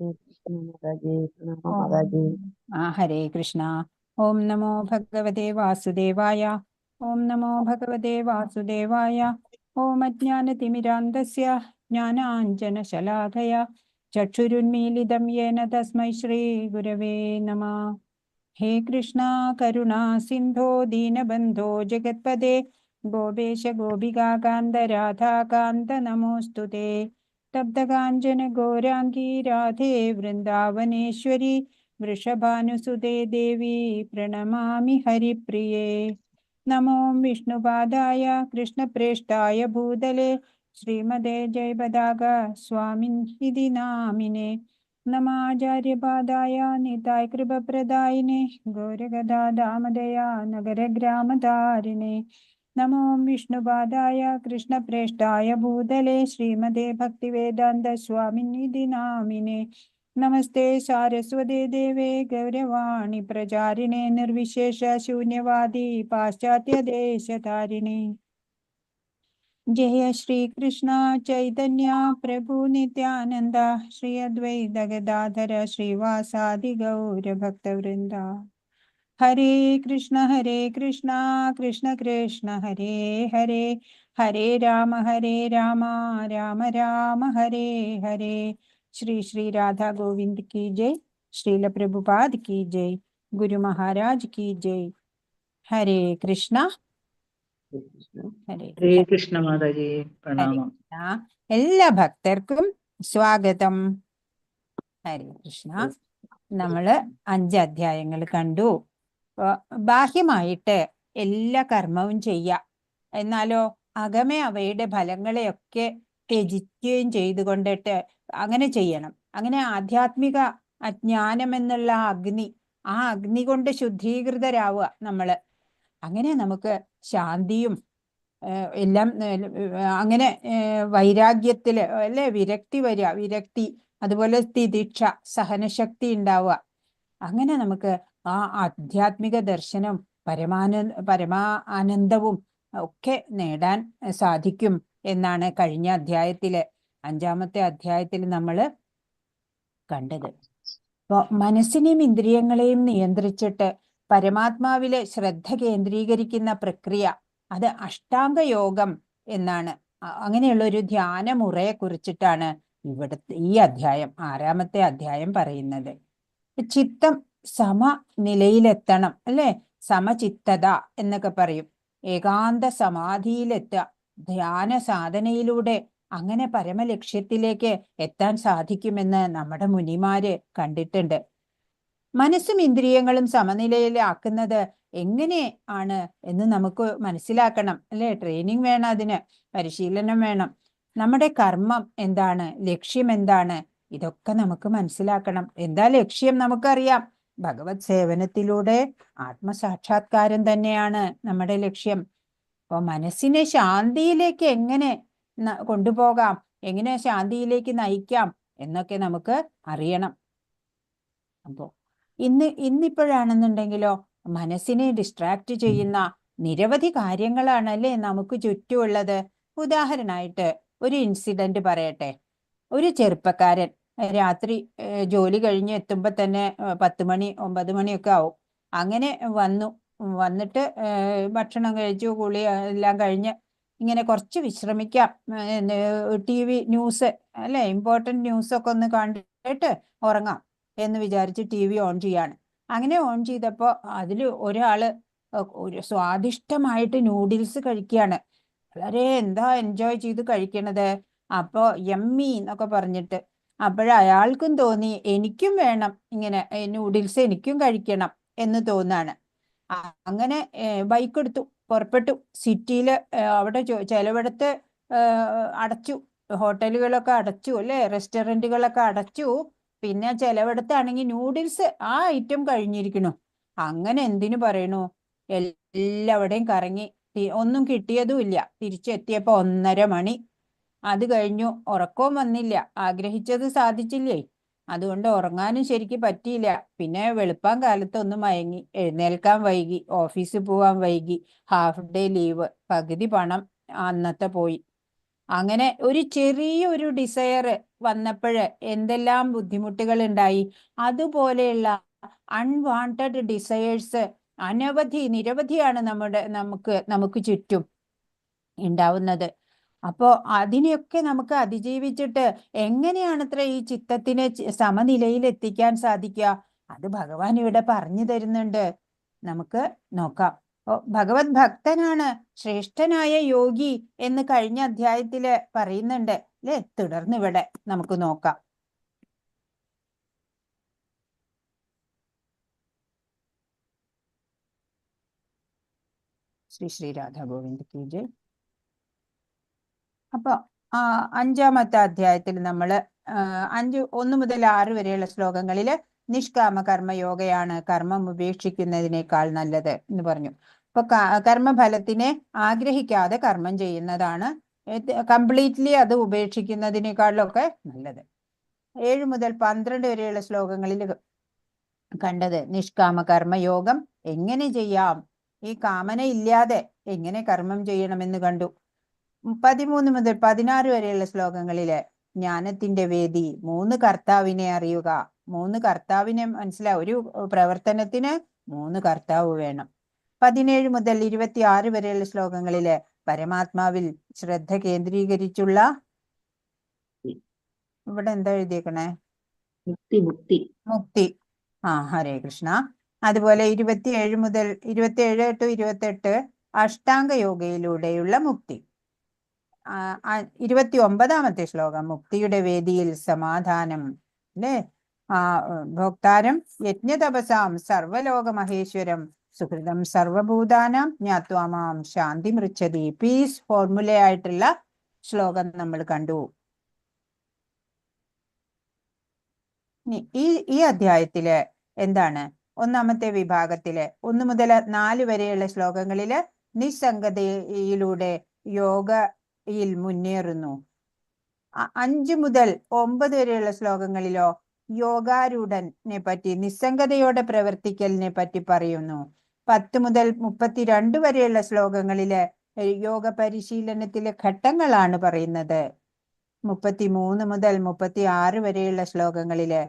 हरे कृष्ण माताजी, प्रणाम माताजी। ओम हरे कृष्णा। ओम नमो भगवते वासुदेवाय। ओम नमो भगवते वासुदेवाय। ओम अज्ञानतिमिरान्धस्य ज्ञानाञ्जनशलाकया चक्षुरुन्मीलितं येन तस्मै श्रीगुरवे नमः। हे कृष्णा करुणा सिन्धो दीनबन्धो जगत्पदे गोपेश गोपिकान्त राधाकान्त नमोऽस्तु ते। तप्तकाञ्चन गौराङ्गी राधे वृन्दावनेश्वरी वृषभानुसुते देवी प्रणमामि हरिप्रिये। नमो विष्णुपादाय कृष्णप्रेष्ठाय भूतले श्रीमते जयपताका स्वामिन्निधि नामिने। नमाचार्यपादाय निताय कृपप्रदायिने गौरगदा दामदया नगरग्रामधारिणे। नमो विष्णुपादाय कृष्णप्रेष्ठाय भूतले श्रीमते भक्तिवेदान्त स्वामिन्निधि नामिने। नमस्ते सारस्वते देवे गौरवाणी प्रचारिणे निर्विशेष शून्यवादी पाश्चात्य देशधारिणे। जय श्री कृष्ण चैतन्य प्रभु नित्यानंद श्री अद्वैत गदाधर श्रीवासादि गौर भक्तवृंदा। हरे कृष्ण कृष्ण कृष्ण हरे हरे हरे राम राम राम हरे हरे। श्री श्री राधा गोविंद की जय। श्रील प्रभुपाद की जय। गुरु महाराज की जय। हरे कृष्ण हरे ഹരേ കൃഷ്ണ മാതാജി, ഹരേ പ്രണാമം. കൃഷ്ണ. എല്ലാ ഭക്തർക്കും സ്വാഗതം. ഹരേ കൃഷ്ണ. നമ്മള് 5 അധ്യായങ്ങൾ കണ്ടു. ബാഹ്യമായിട്ട് എല്ലാ കർമ്മവും ചെയ്യാം, എന്നാലോ അകമേ അവയുടെ ഫലങ്ങളെയൊക്കെ ത്യജിക്കുകയും ചെയ്തുകൊണ്ടിട്ട് അങ്ങനെ ചെയ്യണം. അങ്ങനെ ആധ്യാത്മിക ജ്ഞാനം എന്നുള്ള അഗ്നി, ആ അഗ്നി കൊണ്ട് ശുദ്ധീകൃതരാവുക നമ്മള്. അങ്ങനെ നമുക്ക് ശാന്തിയും എല്ലാം അങ്ങനെ വൈരാഗ്യത്തില് അല്ലെ വിരക്തി വരിക, വിരക്തി, അതുപോലെ തിദിക്ഷ, സഹനശക്തി ഉണ്ടാവുക. അങ്ങനെ നമുക്ക് ആ ആധ്യാത്മിക ദർശനം പരമാ ആനന്ദവും ഒക്കെ നേടാൻ സാധിക്കും എന്നാണ് കഴിഞ്ഞ അധ്യായത്തില്, 5-ാമത്തെ അധ്യായത്തിൽ നമ്മൾ കണ്ടത്. അപ്പോൾ മനസ്സിനെയും ഇന്ദ്രിയങ്ങളെയും നിയന്ത്രിച്ചിട്ട് പരമാത്മാവിലെ ശ്രദ്ധ കേന്ദ്രീകരിക്കുന്ന പ്രക്രിയ, അത് അഷ്ടാംഗ യോഗം എന്നാണ്. അങ്ങനെയുള്ള ഒരു ധ്യാനമുറയെ കുറിച്ചിട്ടാണ് ഇവിടുത്തെ ഈ അധ്യായം, 6-ാമത്തെ അധ്യായം പറയുന്നത്. ചിത്തം സമനിലയിലെത്തണം അല്ലെ, സമചിത്തത എന്നൊക്കെ പറയും. ഏകാന്ത സമാധിയിലെത്തുക, ധ്യാന സാധനയിലൂടെ അങ്ങനെ പരമലക്ഷ്യത്തിലേക്ക് എത്താൻ സാധിക്കുമെന്ന് നമ്മുടെ മുനിമാര് കണ്ടിട്ടുണ്ട്. മനസ്സും ഇന്ദ്രിയങ്ങളും സമനിലയിലാക്കുന്നത് എങ്ങനെ ആണ് എന്ന് നമുക്ക് മനസ്സിലാക്കണം അല്ലെ. ട്രെയിനിങ് വേണം, അതിന് പരിശീലനം വേണം. നമ്മുടെ കർമ്മം എന്താണ്, ലക്ഷ്യം എന്താണ്, ഇതൊക്കെ നമുക്ക് മനസ്സിലാക്കണം. എന്താ ലക്ഷ്യം നമുക്കറിയാം, ഭഗവത് സേവനത്തിലൂടെ ആത്മസാക്ഷാത്കാരം തന്നെയാണ് നമ്മുടെ ലക്ഷ്യം. അപ്പൊ മനസ്സിനെ ശാന്തിയിലേക്ക് എങ്ങനെ കൊണ്ടുപോകാം, എങ്ങനെ ശാന്തിയിലേക്ക് നയിക്കാം എന്നൊക്കെ നമുക്ക് അറിയണം. അപ്പോ ഇന്നിപ്പോഴാണെന്നുണ്ടെങ്കിലോ മനസ്സിനെ ഡിസ്ട്രാക്ട് ചെയ്യുന്ന നിരവധി കാര്യങ്ങളാണ് അല്ലേ നമുക്ക് ചുറ്റുമുള്ളത്. ഉദാഹരണമായിട്ട് ഒരു ഇൻസിഡന്റ് പറയട്ടെ. ഒരു ചെറുപ്പക്കാരൻ രാത്രി ജോലി കഴിഞ്ഞ് എത്തുമ്പോൾ തന്നെ 10 മണി 9 മണിയൊക്കെ ആവും. അങ്ങനെ വന്നിട്ട് ഭക്ഷണം കഴിച്ചു, കുളി എല്ലാം കഴിഞ്ഞ് ഇങ്ങനെ കുറച്ച് വിശ്രമിക്കാം, TV ന്യൂസ് അല്ലെ, ഇമ്പോർട്ടൻറ്റ് ന്യൂസൊക്കെ ഒന്ന് കണ്ടിട്ട് ഉറങ്ങാം എന്ന് വിചാരിച്ച് TV ഓൺ ചെയ്യാണ്. അങ്ങനെ ഓൺ ചെയ്തപ്പോൾ അതിൽ ഒരാള് ഒരു സ്വാദിഷ്ടമായിട്ട് നൂഡിൽസ് കഴിക്കുകയാണ്. വളരെ എന്താ എൻജോയ് ചെയ്ത് കഴിക്കണത്. അപ്പോ യമ്മി എന്നൊക്കെ പറഞ്ഞിട്ട് അപ്പോഴയാൾക്കും തോന്നി എനിക്കും വേണം ഇങ്ങനെ നൂഡിൽസ്, എനിക്കും കഴിക്കണം എന്ന് തോന്നാണ്. അങ്ങനെ ബൈക്ക് എടുത്തു പുറപ്പെട്ടു. സിറ്റിയിൽ അവിടെ ചിലവിടത്ത് അടച്ചു, ഹോട്ടലുകളൊക്കെ അടച്ചു അല്ലെ, റെസ്റ്റോറൻറ്റുകളൊക്കെ അടച്ചു. പിന്നെ ചിലവിടത്താണെങ്കിൽ നൂഡിൽസ് ആ ഐറ്റം കഴിഞ്ഞിരിക്കണു. അങ്ങനെ എന്തിനു പറയണു, എല്ലാവിടെയും കറങ്ങി ഒന്നും കിട്ടിയതുമില്ല. തിരിച്ചെത്തിയപ്പോൾ 1:30 മണി. അത് കഴിഞ്ഞു. ഉറക്കവും വന്നില്ല, ആഗ്രഹിച്ചത് സാധിച്ചില്ലേ, അതുകൊണ്ട് ഉറങ്ങാനും ശരിക്കും പറ്റിയില്ല. പിന്നെ വെളുപ്പാൻ കാലത്ത് ഒന്ന് മയങ്ങി, എഴുന്നേൽക്കാൻ വൈകി, ഓഫീസിൽ പോവാൻ വൈകി, ഹാഫ് ഡേ ലീവ്, പകുതി പണം അന്നത്തെ പോയി. അങ്ങനെ ഒരു ചെറിയ ഒരു ഡിസയർ വന്നപ്പോൾ എന്തെല്ലാം ബുദ്ധിമുട്ടുകൾ ഉണ്ടായി. അതുപോലെയുള്ള അൺവാണ്ടഡ് ഡിസയേഴ്സ് നിരവധിയാണ് നമുക്ക് ചുറ്റും ഉണ്ടാവുന്നത്. അപ്പോ അതിനെയൊക്കെ നമുക്ക് അതിജീവിച്ചിട്ട് എങ്ങനെയാണത്ര ഈ ചിത്തത്തിനെ സമനിലയിൽ എത്തിക്കാൻ സാധിക്കുക? അത് ഭഗവാൻ ഇവിടെ പറഞ്ഞു തരുന്നുണ്ട്. നമുക്ക് നോക്കാം. ഭഗവത് ഭക്തനാണ് ശ്രേഷ്ഠനായ യോഗി എന്ന് കഴിഞ്ഞ അധ്യായത്തില് പറയുന്നുണ്ട് അല്ലെ? തുടർന്ന് ഇവിടെ നമുക്ക് നോക്കാം. ശ്രീ രാധാ ഗോവിന്ദ് കി ജയ്. അപ്പൊ 5-ാമത്തെ അധ്യായത്തിൽ നമ്മൾ 1 മുതൽ 6 വരെയുള്ള ശ്ലോകങ്ങളില് നിഷ്കാമ കർമ്മയോഗയാണ് കർമ്മം ഉപേക്ഷിക്കുന്നതിനേക്കാൾ നല്ലത് എന്ന് പറഞ്ഞു. അപ്പൊ കർമ്മഫലത്തിനെ ആഗ്രഹിക്കാതെ കർമ്മം ചെയ്യുന്നതാണ് കംപ്ലീറ്റ്ലി അത് ഉപേക്ഷിക്കുന്നതിനേക്കാളൊക്കെ നല്ലത്. 7 മുതൽ 12 വരെയുള്ള ശ്ലോകങ്ങളിൽ കണ്ടത് നിഷ്കാമ കർമ്മയോഗം എങ്ങനെ ചെയ്യാം, ഈ കാമന ഇല്ലാതെ എങ്ങനെ കർമ്മം ചെയ്യണമെന്ന് കണ്ടു. 13 മുതൽ 16 വരെയുള്ള ശ്ലോകങ്ങളില് ജ്ഞാനത്തിന്റെ വേദി, 3 കർത്താവിനെ അറിയുക. 3 കർത്താവിനെ മനസ്സിലാവും. ഒരു പ്രവർത്തനത്തിന് 3 കർത്താവ് വേണം. 17 മുതൽ 26 വരെയുള്ള ശ്ലോകങ്ങളില് പരമാത്മാവിൽ ശ്രദ്ധ കേന്ദ്രീകരിച്ചുള്ള, ഇവിടെ എന്താ എഴുതിയേക്കണേ? മുക്തി. ഹരേ കൃഷ്ണ. അതുപോലെ 27 to 28 അഷ്ടാംഗ യോഗയിലൂടെയുള്ള മുക്തി. 29-ാമത്തെ ശ്ലോകം മുക്തിയുടെ വേദിയിൽ സമാധാനം അല്ലേ? ഭോക്താരം യജ്ഞതപസാം സർവലോക മഹേശ്വരം സുഹൃതം സർവഭൂതാനാം ജ്ഞാത്വാമാം ശാന്തി മൃച്ഛതി. പീസ് ഫോർമുലയായിട്ടുള്ള ശ്ലോകം നമ്മൾ കണ്ടു. ഈ അധ്യായത്തില് എന്താണ്? 1-ാമത്തെ വിഭാഗത്തില് 1 മുതൽ 4 വരെയുള്ള ശ്ലോകങ്ങളില് നിസ്സംഗതയിലൂടെ യോഗയിൽ മുന്നേറുന്നു. 5 മുതൽ 9 വരെയുള്ള ശ്ലോകങ്ങളിലോ യോഗാരൂഢനെ പറ്റി, നിസ്സംഗതയോടെ പ്രവർത്തിക്കലിനെ പറ്റി പറയുന്നു. 10 മുതൽ 32 വരെയുള്ള ശ്ലോകങ്ങളില് യോഗ പരിശീലനത്തിലെ ഘട്ടങ്ങളാണ് പറയുന്നത്. 33 മുതൽ 36 വരെയുള്ള ശ്ലോകങ്ങളില്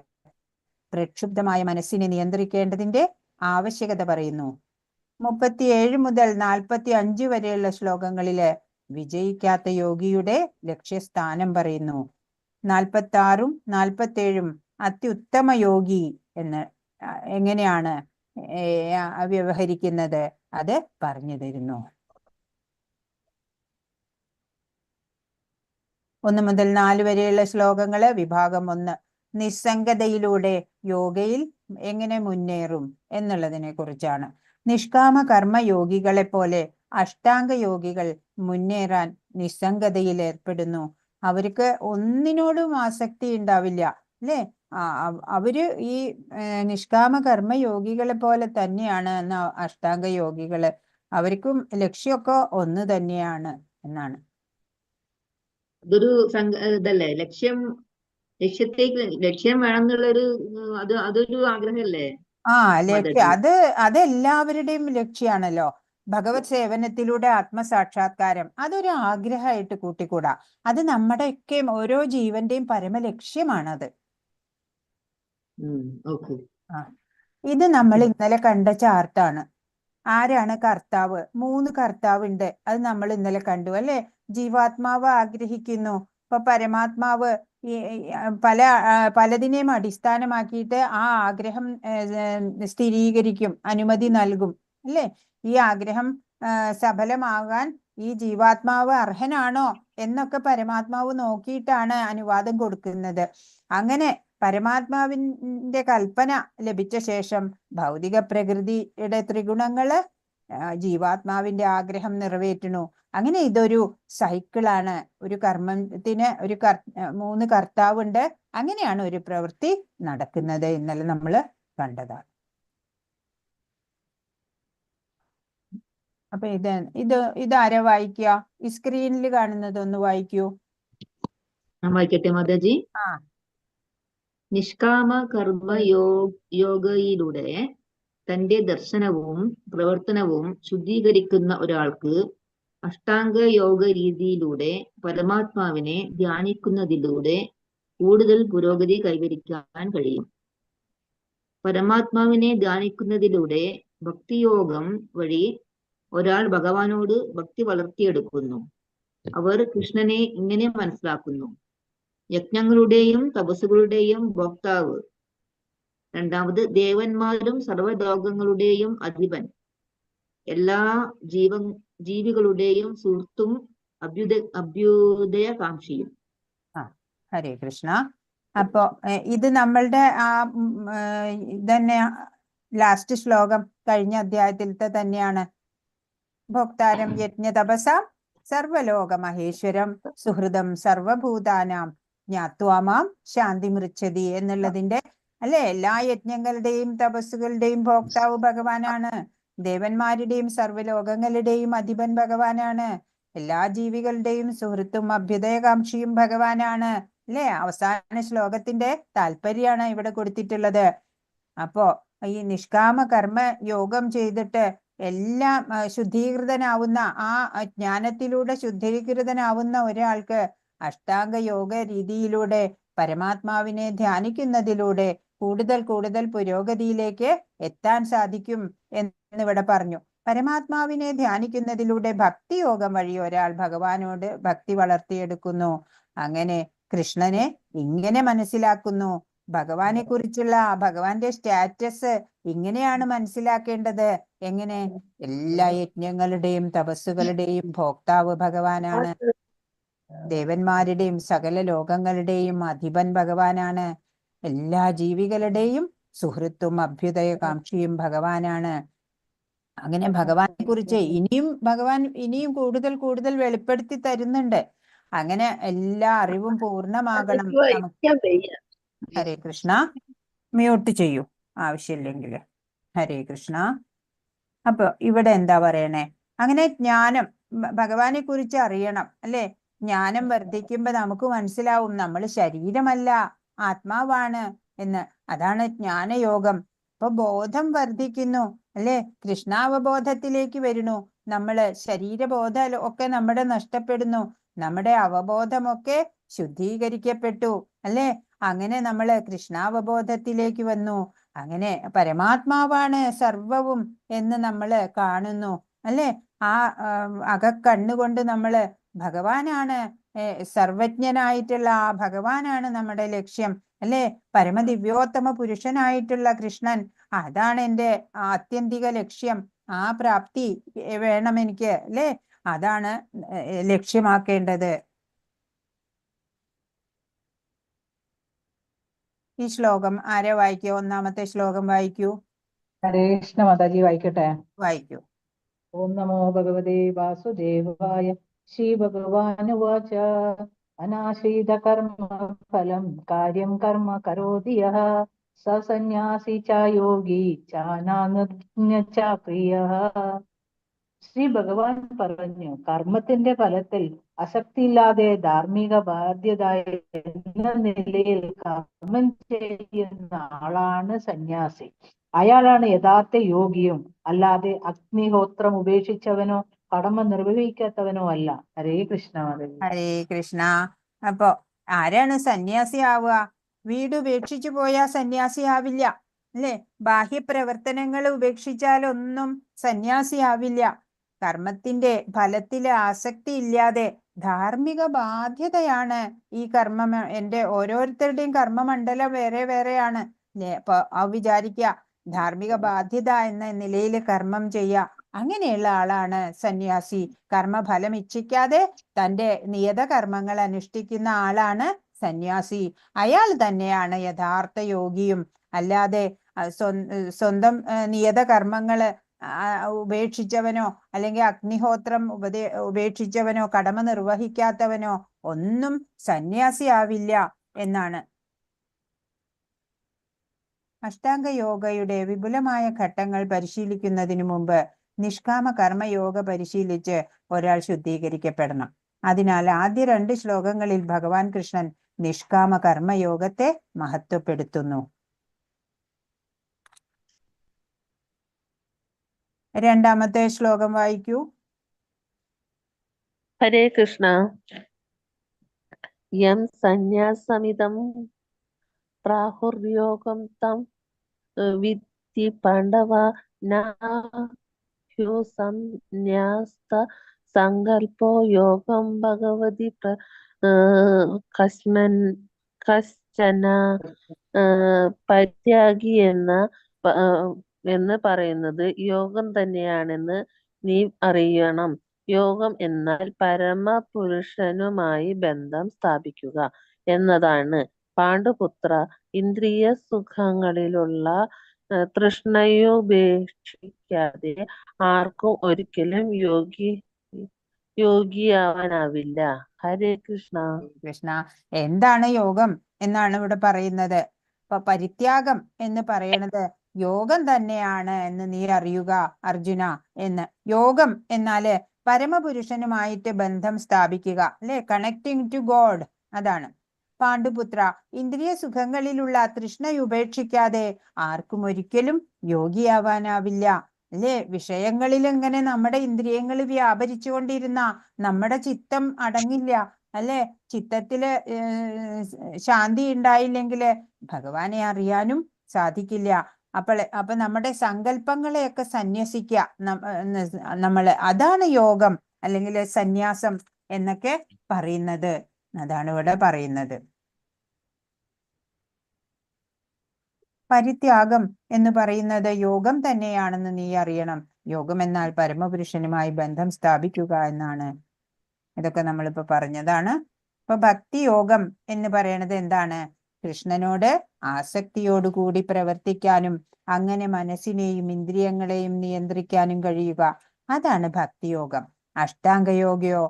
പ്രക്ഷുബ്ധമായ മനസ്സിനെ നിയന്ത്രിക്കേണ്ടതിന്റെ ആവശ്യകത പറയുന്നു. 37 മുതൽ 45 വരെയുള്ള ശ്ലോകങ്ങളില് വിജയിക്കാത്ത യോഗിയുടെ ലക്ഷ്യസ്ഥാനം പറയുന്നു. 46-ഉം 47-ഉം അത്യുത്തമ യോഗി എന്ന് എങ്ങനെയാണ് വ്യവഹരിക്കുന്നത് അത് പറഞ്ഞു തരുന്നു. 1 മുതൽ 4 വരെയുള്ള ശ്ലോകങ്ങള് വിഭാഗം 1 നിസ്സംഗതയിലൂടെ യോഗയിൽ എങ്ങനെ മുന്നേറും എന്നുള്ളതിനെ കുറിച്ചാണ്. നിഷ്കാമ കർമ്മ യോഗികളെ പോലെ അഷ്ടാംഗ യോഗികൾ മുന്നേറാൻ നിസ്സംഗതയിൽ ഏർപ്പെടുന്നു. അവർക്ക് ഒന്നിനോടും ആസക്തി ഉണ്ടാവില്ല അല്ലേ? അവര് ഈ നിഷ്കാമ കർമ്മ യോഗികളെ പോലെ തന്നെയാണ് അഷ്ടാംഗ യോഗികള്. അവർക്കും ലക്ഷ്യമൊക്കെ ഒന്ന് തന്നെയാണ് എന്നാണ്. അതൊരു ഇതല്ലേ, ലക്ഷ്യം വേണം എന്നുള്ളൊരു അതൊരു ആഗ്രഹമല്ലേ? അതെല്ലാവരുടെയും ലക്ഷ്യമാണല്ലോ. ഭഗവത് സേവനത്തിലൂടെ ആത്മസാക്ഷാത്കാരം അതൊരു ആഗ്രഹമായിട്ട് കൂട്ടിക്കൂടാ. അത് നമ്മുടെയൊക്കെ ഓരോ ജീവന്റെയും പരമലക്ഷ്യമാണത്. ഇത് നമ്മൾ ഇന്നലെ കണ്ട ചാർട്ടാണ്. ആരാണ് കർത്താവ്? 3 കർത്താവ് ഉണ്ട്. അത് നമ്മൾ ഇന്നലെ കണ്ടു അല്ലെ? ജീവാത്മാവ് ആഗ്രഹിക്കുന്നു. ഇപ്പൊ പരമാത്മാവ് പലതിനെയും അടിസ്ഥാനമാക്കിയിട്ട് ആ ആഗ്രഹം സ്ഥിരീകരിക്കും, അനുമതി നൽകും അല്ലെ? ഈ ആഗ്രഹം സഫലമാകാൻ ഈ ജീവാത്മാവ് അർഹനാണോ എന്നൊക്കെ പരമാത്മാവ് നോക്കിയിട്ടാണ് അനുവാദം കൊടുക്കുന്നത്. അങ്ങനെ പരമാത്മാവിന്റെ കൽപ്പന ലഭിച്ച ശേഷം ഭൗതിക പ്രകൃതിയുടെ ത്രിഗുണങ്ങള് ജീവാത്മാവിന്റെ ആഗ്രഹം നിറവേറ്റുന്നു. അങ്ങനെ ഇതൊരു സൈക്കിളാണ്. ഒരു കർമ്മത്തിന് 3 കർത്താവുണ്ട്. അങ്ങനെയാണ് ഒരു പ്രവൃത്തി നടക്കുന്നത്. ഇന്നലെ നമ്മൾ കണ്ടതാണ്. അപ്പൊ ഇതാരാ വായിക്കുക? ഈ സ്ക്രീനിൽ കാണുന്നത് ഒന്ന് വായിക്കൂ. വായിക്കട്ടെ മാതാജി. നിഷ്കാമ കർമ്മ യോഗയിലൂടെ തന്റെ ദർശനവും പ്രവർത്തനവും ശുദ്ധീകരിക്കുന്ന ഒരാൾക്ക് അഷ്ടാംഗ യോഗ രീതിയിലൂടെ പരമാത്മാവിനെ ധ്യാനിക്കുന്നതിലൂടെ കൂടുതൽ പുരോഗതി കൈവരിക്കാൻ കഴിയും. പരമാത്മാവിനെ ധ്യാനിക്കുന്നതിലൂടെ ഭക്തിയോഗം വഴി ഒരാൾ ഭഗവാനോട് ഭക്തി വളർത്തിയെടുക്കുന്നു. അവർ കൃഷ്ണനെ ഇങ്ങനെ മനസ്സിലാക്കുന്നു: യജ്ഞങ്ങളുടെയും തപസ്സുകളുടെയും ഭോക്താവ്. രണ്ടാമത്, ദേവന്മാരും സർവ്വലോകങ്ങളുടെയും അധിപൻ, എല്ലാ ജീവികളുടെയും സുഹൃത്തും അഭ്യുദയകാംക്ഷിയും. ഹരേ കൃഷ്ണ. അപ്പോ ഇത് നമ്മളുടെ ഇതന്നെ ലാസ്റ്റ് ശ്ലോകം കഴിഞ്ഞ അധ്യായത്തിലത്തെ തന്നെയാണ്. ഭോക്താരം യജ്ഞ തപസാം സർവലോക മഹേശ്വരം സുഹൃദം സർവഭൂതാനാം ജ്ഞാത്വാമാം ശാന്തി മൃച്ഛതി എന്നുള്ളതിന്റെ അല്ലെ, എല്ലാ യജ്ഞങ്ങളുടെയും തപസ്സുകളുടെയും ഭോക്താവ് ഭഗവാനാണ്. ദേവന്മാരുടെയും സർവ്വലോകങ്ങളുടെയും അധിപൻ ഭഗവാനാണ്. എല്ലാ ജീവികളുടെയും സുഹൃത്തും അഭ്യുദയകാംക്ഷിയും ഭഗവാനാണ്. അല്ലെ, അവസാന ശ്ലോകത്തിന്റെ താല്പര്യമാണ് ഇവിടെ കൊടുത്തിട്ടുള്ളത്. അപ്പോ ഈ നിഷ്കാമ കർമ്മ യോഗം ചെയ്തിട്ട് എല്ലാം ശുദ്ധീകൃതനാവുന്ന, ആ ജ്ഞാനത്തിലൂടെ ശുദ്ധീകൃതനാവുന്ന ഒരാൾക്ക് അഷ്ടാംഗ യോഗ രീതിയിലൂടെ പരമാത്മാവിനെ ധ്യാനിക്കുന്നതിലൂടെ കൂടുതൽ കൂടുതൽ പുരോഗതിയിലേക്ക് എത്താൻ സാധിക്കും എന്നിവിടെ പറഞ്ഞു. പരമാത്മാവിനെ ധ്യാനിക്കുന്നതിലൂടെ ഭക്തിയോഗം വഴി ഒരാൾ ഭഗവാനോട് ഭക്തി വളർത്തിയെടുക്കുന്നു. അങ്ങനെ കൃഷ്ണനെ ഇങ്ങനെ മനസ്സിലാക്കുന്നു. ഭഗവാനെ കുറിച്ചുള്ള ഭഗവാന്റെ സ്റ്റാറ്റസ് ഇങ്ങനെയാണ് മനസ്സിലാക്കേണ്ടത്. എങ്ങനെ? എല്ലാ യജ്ഞങ്ങളുടെയും തപസ്സുകളുടെയും ഭോക്താവ് ഭഗവാനാണ്. ദേവന്മാരുടെയും സകല ലോകങ്ങളുടെയും അധിപൻ ഭഗവാനാണ്. എല്ലാ ജീവികളുടെയും സുഹൃത്തും അഭ്യുദയകാംക്ഷിയും ഭഗവാനാണ്. അങ്ങനെ ഭഗവാനെ കുറിച്ച് ഭഗവാൻ ഇനിയും കൂടുതൽ കൂടുതൽ വെളിപ്പെടുത്തി തരുന്നുണ്ട്. അങ്ങനെ എല്ലാ അറിവും പൂർണ്ണമാകണം നമുക്ക്. ഹരേ കൃഷ്ണ. മ്യൂട്ട് ചെയ്യൂ ആവശ്യമില്ലെങ്കിൽ. ഹരേ കൃഷ്ണ. അപ്പൊ ഇവിടെ എന്താ പറയണേ? അങ്ങനെ ജ്ഞാനം, ഭഗവാനെ കുറിച്ച് അറിയണം അല്ലെ. ജ്ഞാനം വർദ്ധിക്കുമ്പോ നമുക്ക് മനസ്സിലാവും നമ്മൾ ശരീരമല്ല, ആത്മാവാണ് എന്ന്. അതാണ് ജ്ഞാനയോഗം. അപ്പൊ ബോധം വർദ്ധിക്കുന്നു അല്ലെ, കൃഷ്ണാവബോധത്തിലേക്ക് വരുന്നു. നമ്മള് ശരീരബോധം ഒക്കെ നമ്മുടെ നഷ്ടപ്പെടുന്നു. നമ്മുടെ അവബോധമൊക്കെ ശുദ്ധീകരിക്കപ്പെട്ടു അല്ലെ. അങ്ങനെ നമ്മള് കൃഷ്ണാവബോധത്തിലേക്ക് വന്നു. അങ്ങനെ പരമാത്മാവാണ് സർവവും എന്ന് നമ്മള് കാണുന്നു അല്ലെ. ആ അകക്കണ്ണുകൊണ്ട് നമ്മള് ഭഗവാനാണ്, സർവജ്ഞനായിട്ടുള്ള ആ ഭഗവാനാണ് നമ്മുടെ ലക്ഷ്യം അല്ലെ. പരമദിവ്യോത്തമ പുരുഷനായിട്ടുള്ള കൃഷ്ണൻ, അതാണ് എൻ്റെ ആത്യന്തിക ലക്ഷ്യം. ആ പ്രാപ്തി വേണം എനിക്ക് അല്ലെ. അതാണ് ലക്ഷ്യമാക്കേണ്ടത്. ഈ ശ്ലോകം ആരെ വായിക്കൂ? ഒന്നാമത്തെ ശ്ലോകം വായിക്കൂ. ഹരേ കൃഷ്ണ മാതാജി, വായിക്കട്ടെ. വായിക്കൂ. ഓം നമോ ഭഗവതേ വാസുദേവായ. ശ്രീ ഭഗവാനുവാച അനാശ്രിത കർമ്മ ഫലം കാര്യം കർമ്മ കരോതി യഃ സ സന്യാസി ച യോഗി ചാനാന്യഃ ച പ്രിയഃ. ശ്രീ ഭഗവാൻ പറഞ്ഞു, കർമ്മത്തിന്റെ ഫലത്തിൽ ആസക്തിയില്ലാതെ ധാർമ്മിക ബാധ്യത എന്ന നിലയിൽ കർമ്മം ചെയ്യുന്ന ആളാണ് സന്യാസി. അയാളാണ് യഥാർത്ഥ യോഗിയും, അല്ലാതെ അഗ്നിഹോത്രം ഉപേക്ഷിച്ചവനോ കടമ നിർവഹിക്കാത്തവനോ അല്ല. ഹരേ കൃഷ്ണ. ഹരേ കൃഷ്ണ. അപ്പൊ ആരാണ് സന്യാസി ആവുക? വീട് ഉപേക്ഷിച്ചു പോയാൽ സന്യാസി ആവില്ല അല്ലെ. ബാഹ്യപ്രവർത്തനങ്ങൾ ഉപേക്ഷിച്ചാലൊന്നും സന്യാസി ആവില്ല. കർമ്മത്തിന്റെ ഫലത്തില് ആസക്തി ഇല്ലാതെ ധാർമ്മിക ബാധ്യതയാണ് ഈ കർമ്മം. എൻ്റെ ഓരോരുത്തരുടെയും കർമ്മമണ്ഡലം വേറെ വേറെയാണ് അല്ലെ. അപ്പൊ വിചാരിക്കുക ധാർമ്മിക ബാധ്യത എന്ന നിലയിൽ കർമ്മം ചെയ്യുക. അങ്ങനെയുള്ള ആളാണ് സന്യാസി. കർമ്മഫലം ഇച്ഛിക്കാതെ തൻ്റെ നിയത കർമ്മങ്ങൾ അനുഷ്ഠിക്കുന്ന ആളാണ് സന്യാസി. അയാൾ തന്നെയാണ് യഥാർത്ഥ യോഗിയും. അല്ലാതെ സ്വന്തം നിയത കർമ്മങ്ങള് ഉപേക്ഷിച്ചവനോ അല്ലെങ്കിൽ അഗ്നിഹോത്രം ഉപേക്ഷിച്ചവനോ കടമ നിർവഹിക്കാത്തവനോ ഒന്നും സന്യാസി ആവില്ല എന്നാണ്. അഷ്ടാംഗ യോഗയുടെ വിപുലമായ ഘട്ടങ്ങൾ പരിശീലിക്കുന്നതിനു മുമ്പ് നിഷ്കാമ കർമ്മയോഗ പരിശീലിച്ച് ഒരാൾ ശുദ്ധീകരിക്കപ്പെടണം. അതിനാൽ ആദ്യ 2 ശ്ലോകങ്ങളിൽ ഭഗവാൻ കൃഷ്ണൻ നിഷ്കാമ കർമ്മയോഗത്തെ മഹത്വപ്പെടുത്തുന്നു. രണ്ടാമത്തെ ശ്ലോകം വായിക്കൂ. ഹരേ കൃഷ്ണ. യം സന്യാസമിതം പ്രാഹുര്യോഗം തം വിദ്ധി പാണ്ഡവ നാഹ്യോ സന്യാസ്ത സങ്കൽപ്പോ യോഗം ഭഗവതി കശ്ചന പരിത്യാഗി എന്ന് പറയുന്നത് യോഗം തന്നെയാണെന്ന് നീ അറിയണം. യോഗം എന്നാൽ പരമപുരുഷനുമായി ബന്ധം സ്ഥാപിക്കുക എന്നതാണ്. പാണ്ഡുപുത്ര, ഇന്ദ്രിയ സുഖങ്ങളിലുള്ള തൃഷ്ണയുപേക്ഷിക്കാതെ ആർക്കും ഒരിക്കലും യോഗിയാവാനാവില്ല. ഹരേ കൃഷ്ണ. കൃഷ്ണ, എന്താണ് യോഗം എന്നാണ് ഇവിടെ പറയുന്നത്. അപ്പൊ പരിത്യാഗം എന്ന് പറയണത് യോഗം തന്നെയാണ് എന്ന് നീ അറിയുക അർജുന എന്ന്. യോഗം എന്നാല് പരമപുരുഷനുമായിട്ട് ബന്ധം സ്ഥാപിക്കുക, അല്ലെ? കണക്ടിങ് ടു ഗോഡ്, അതാണ്. പാണ്ഡുപുത്ര, ഇന്ദ്രിയ സുഖങ്ങളിലുള്ള തൃഷ്ണ ഉപേക്ഷിക്കാതെ ആർക്കും ഒരിക്കലും യോഗിയാവാനാവില്ല, അല്ലെ? വിഷയങ്ങളിൽ ഇങ്ങനെ നമ്മുടെ ഇന്ദ്രിയങ്ങൾ വ്യാപരിച്ചുകൊണ്ടിരുന്ന നമ്മുടെ ചിത്തം അടങ്ങില്ല, അല്ലെ? ചിത്തത്തില് ശാന്തി ഉണ്ടായില്ലെങ്കില് ഭഗവാനെ അറിയാനും സാധിക്കില്ല. അപ്പൊ നമ്മുടെ സങ്കല്പങ്ങളെയൊക്കെ സന്യസിക്കുക നമ്മള്. അതാണ് യോഗം അല്ലെങ്കിൽ സന്യാസം എന്നൊക്കെ പറയുന്നത്. അതാണ് ഇവിടെ പറയുന്നത്. പരിത്യാഗം എന്ന് പറയുന്നത് യോഗം തന്നെയാണെന്ന് നീ അറിയണം. യോഗം എന്നാൽ പരമപുരുഷനുമായി ബന്ധം സ്ഥാപിക്കുക എന്നാണ്. ഇതൊക്കെ നമ്മളിപ്പോ പറഞ്ഞതാണ്. ഇപ്പൊ ഭക്തി യോഗം എന്ന് പറയണത് എന്താണ്? കൃഷ്ണനോട് ആസക്തിയോടുകൂടി പ്രവർത്തിക്കാനും അങ്ങനെ മനസ്സിനെയും ഇന്ദ്രിയങ്ങളെയും നിയന്ത്രിക്കാനും കഴിയുക, അതാണ് ഭക്തിയോഗം. അഷ്ടാംഗയോഗയോ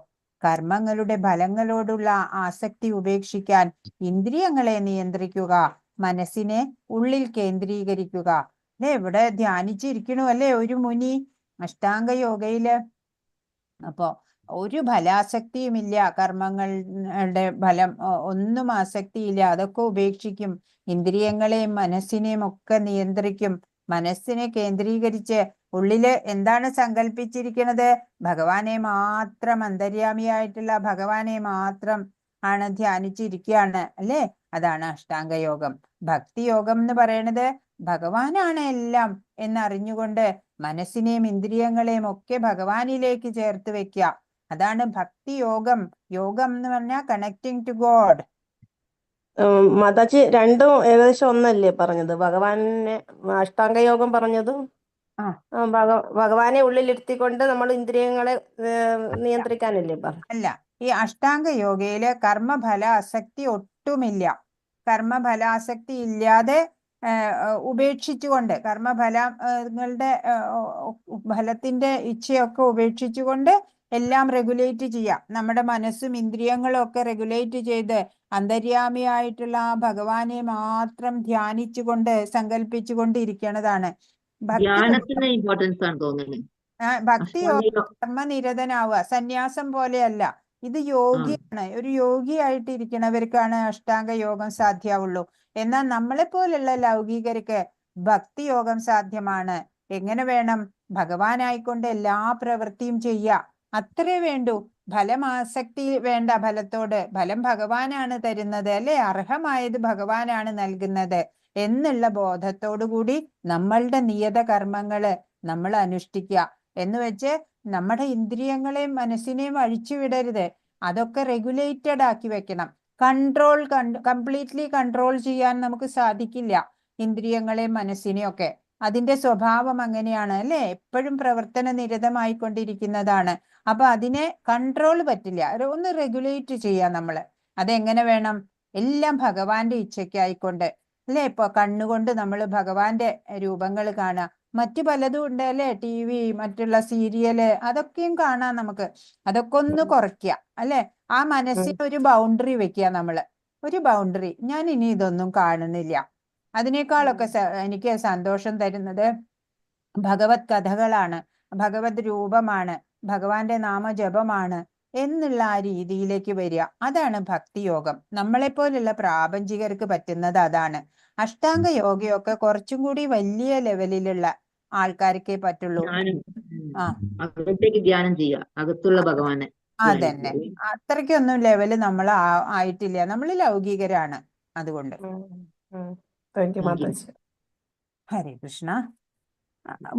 കർമ്മങ്ങളുടെ ഫലങ്ങളോടുള്ള ആസക്തി ഉപേക്ഷിക്കാൻ ഇന്ദ്രിയങ്ങളെ നിയന്ത്രിക്കുക, മനസ്സിനെ ഉള്ളിൽ കേന്ദ്രീകരിക്കുക. അല്ലെ, ഇവിടെ ധ്യാനിച്ചിരിക്കണു അല്ലെ ഒരു മുനി അഷ്ടാംഗയോഗയില്. അപ്പോ ഒരു ഫലാസക്തിയുമില്ല, കർമ്മങ്ങളുടെ ഫലം ഒന്നും ആസക്തിയില്ല, അതൊക്കെ ഉപേക്ഷിക്കും. ഇന്ദ്രിയങ്ങളെയും മനസ്സിനെയും ഒക്കെ നിയന്ത്രിക്കും. മനസ്സിനെ കേന്ദ്രീകരിച്ച് ഉള്ളില് എന്താണ് സങ്കല്പിച്ചിരിക്കുന്നത്? ഭഗവാനെ മാത്രം, അന്തര്യാമിയായിട്ടുള്ള ഭഗവാനെ മാത്രം ആണ് ധ്യാനിച്ചിരിക്കുകയാണ്, അല്ലേ? അതാണ് അഷ്ടാംഗയോഗം. ഭക്തിയോഗം എന്ന് പറയണത് ഭഗവാനാണ് എല്ലാം എന്നറിഞ്ഞുകൊണ്ട് മനസ്സിനെയും ഇന്ദ്രിയങ്ങളെയും ഒക്കെ ഭഗവാനിലേക്ക് ചേർത്ത് വെക്കുക, അതാണ് ഭക്തിയോഗം. യോഗം എന്ന് പറഞ്ഞാൽ കണക്ടിങ് ടു ഗോഡ്. മാതാജി, രണ്ടും ഏകദേശം ഒന്നല്ലേ പറഞ്ഞത്? ഭഗവാനെ അഷ്ടാംഗയോഗം പറഞ്ഞതും ഭഗവാനെ ഉള്ളിലിരുത്തിക്കൊണ്ട് നമ്മൾ ഇന്ദ്രിയങ്ങളെ നിയന്ത്രിക്കാനല്ലേ പറഞ്ഞു? അല്ല, ഈ അഷ്ടാംഗ യോഗയില് കർമ്മഫല ആസക്തി ഒട്ടുമില്ല. കർമ്മഫലാസക്തി ഇല്ലാതെ ഉപേക്ഷിച്ചുകൊണ്ട്, കർമ്മഫലങ്ങളുടെ ഫലത്തിന്റെ ഇച്ഛയൊക്കെ ഉപേക്ഷിച്ചുകൊണ്ട് എല്ലാം റെഗുലേറ്റ് ചെയ്യാം. നമ്മുടെ മനസ്സും ഇന്ദ്രിയങ്ങളും ഒക്കെ റെഗുലേറ്റ് ചെയ്ത് അന്തര്യാമിയായിട്ടുള്ള ആ ഭഗവാനെ മാത്രം ധ്യാനിച്ചുകൊണ്ട് സങ്കല്പിച്ചുകൊണ്ട് ഇരിക്കണതാണ് ഭക്തി. കർമ്മനിരതനാവുക, സന്യാസം പോലെയല്ല. ഇത് യോഗിയാണ്. ഒരു യോഗിയായിട്ട് ഇരിക്കണവർക്കാണ് അഷ്ടാംഗ യോഗം സാധ്യമാവുള്ളൂ. എന്നാൽ നമ്മളെ പോലുള്ള ലൗകികർക്ക് ഭക്തിയോഗം സാധ്യമാണ്. എങ്ങനെ വേണം? ഭഗവാനായിക്കൊണ്ട് എല്ലാ പ്രവൃത്തിയും ചെയ്യുക, അത്രേ വേണ്ടൂ. ഫലമാസക്തി വേണ്ട. ഫലത്തോട്, ഫലം ഭഗവാനാണ് തരുന്നത്, അല്ലെ? അർഹമായത് ഭഗവാനാണ് നൽകുന്നത് എന്നുള്ള ബോധത്തോടു കൂടി നമ്മളുടെ നിയത കർമ്മങ്ങള് നമ്മൾ അനുഷ്ഠിക്കുക. എന്ന് വെച്ച് നമ്മുടെ ഇന്ദ്രിയങ്ങളെയും മനസ്സിനെയും അഴിച്ചുവിടരുത്. അതൊക്കെ റെഗുലേറ്റഡ് ആക്കി വെക്കണം. കംപ്ലീറ്റ്ലി കൺട്രോൾ ചെയ്യാൻ നമുക്ക് സാധിക്കില്ല ഇന്ദ്രിയങ്ങളെയും മനസ്സിനെയും ഒക്കെ. അതിന്റെ സ്വഭാവം അങ്ങനെയാണ്, അല്ലെ? എപ്പോഴും പ്രവർത്തന നിരതമായിക്കൊണ്ടിരിക്കുന്നതാണ്. അപ്പൊ അതിനെ കൺട്രോൾ പറ്റില്ല. ഒന്ന് റെഗുലേറ്റ് ചെയ്യാം നമ്മള്. അതെങ്ങനെ വേണം? എല്ലാം ഭഗവാന്റെ ഇച്ഛയ്ക്കായിക്കൊണ്ട്, അല്ലെ? ഇപ്പൊ കണ്ണുകൊണ്ട് നമ്മൾ ഭഗവാന്റെ രൂപങ്ങൾ കാണുക. മറ്റു പലതും ഉണ്ട്, അല്ലെ? TV, മറ്റുള്ള സീരിയല്, അതൊക്കെയും കാണാം നമുക്ക്. അതൊക്കെ ഒന്ന് കുറയ്ക്കുക, അല്ലെ? ആ മനസ്സിന് ഒരു ബൗണ്ടറി വെക്കുക നമ്മള്. ഒരു ബൗണ്ടറി, ഞാൻ ഇനി ഇതൊന്നും കാണുന്നില്ല. അതിനേക്കാളൊക്കെ എനിക്ക് സന്തോഷം തരുന്നത് ഭഗവത് കഥകളാണ്, ഭഗവത് രൂപമാണ്, ഭഗവാന്റെ നാമജപമാണ് എന്നുള്ള ആ രീതിയിലേക്ക് വരിക. അതാണ് ഭക്തിയോഗം. നമ്മളെപ്പോലുള്ള പ്രാപഞ്ചികർക്ക് പറ്റുന്നത് അതാണ്. അഷ്ടാംഗ യോഗയൊക്കെ കുറച്ചും കൂടി വലിയ ലെവലിലുള്ള ആൾക്കാർക്കേ പറ്റുള്ളൂ. അകത്തേക്ക് ധ്യാനം ചെയ്യുക, അകത്തുള്ള ഭഗവാനെ. അതന്നെ, അത്രയ്ക്കൊന്നും ലെവല് നമ്മൾ ആയിട്ടില്ല. നമ്മൾ ലൗകികരാണ്. അതുകൊണ്ട് താങ്ക് യു മാതാജി. ഹരേ കൃഷ്ണ.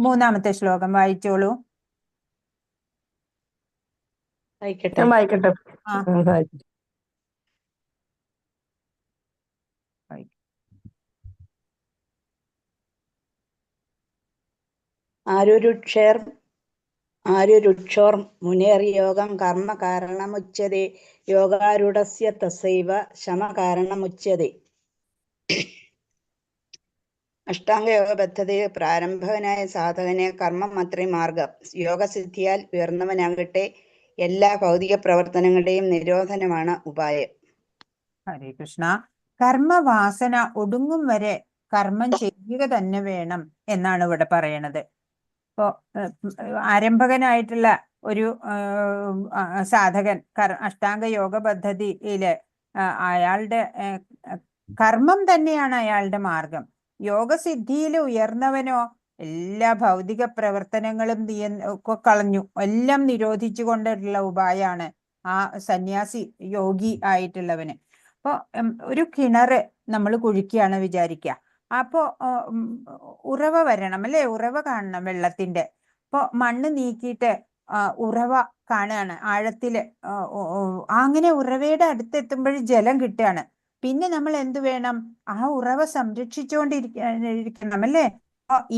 മൂന്നാമത്തെ ശ്ലോകം വായിച്ചോളൂ. ഞാൻ വായിക്കട്ടെ? ആ. ആരുരുക്ഷോർ മുനേർയോഗം കർമ്മ കാരണമുച്യതേ യോഗാരൂഢസ്യ തസൈവ ശമ കാരണമുച്യതേ. അഷ്ടാംഗയോഗ പദ്ധതിയിൽ പ്രാരംഭകനായ സാധകന് കർമ്മം മാത്രമേ മാർഗം. യോഗസിദ്ധിയാൽ ഉയർന്നവനാകട്ടെ എല്ലാ ഭൗതിക പ്രവർത്തനങ്ങളുടെയും നിരോധനമാണ് ഉപായം. ഹരേ കൃഷ്ണ. കർമ്മവാസന ഒടുങ്ങും വരെ കർമ്മം ചെയ്യുക തന്നെ വേണം എന്നാണ് ഇവിടെ പറയണത്. ഇപ്പോ ആരംഭകനായിട്ടുള്ള ഒരു സാധകൻ അഷ്ടാംഗ യോഗ പദ്ധതിയില് അയാളുടെ കർമ്മം തന്നെയാണ് അയാളുടെ മാർഗം. യോഗസിദ്ധിയിൽ ഉയർന്നവനോ എല്ലാ ഭൗതിക പ്രവർത്തനങ്ങളും ഒക്കെ കളഞ്ഞു, എല്ലാം നിരോധിച്ചു കൊണ്ടുള്ള ഉപായാണ് ആ സന്യാസി യോഗി ആയിട്ടുള്ളവന്. അപ്പൊ ഒരു കിണറ് നമ്മൾ കുഴിക്കുകയാണ് വിചാരിക്കുക. അപ്പോ ഉറവ വരണം അല്ലെ, ഉറവ കാണണം വെള്ളത്തിന്റെ. അപ്പൊ മണ്ണ് നീക്കിയിട്ട് ഉറവ കാണുകയാണ് ആഴത്തില്. അങ്ങനെ ഉറവയുടെ അടുത്തെത്തുമ്പോൾ ജലം കിട്ടുകയാണ്. പിന്നെ നമ്മൾ എന്ത് വേണം? ആ ഉറവ സംരക്ഷിച്ചുകൊണ്ടിരിക്കണം അല്ലേ.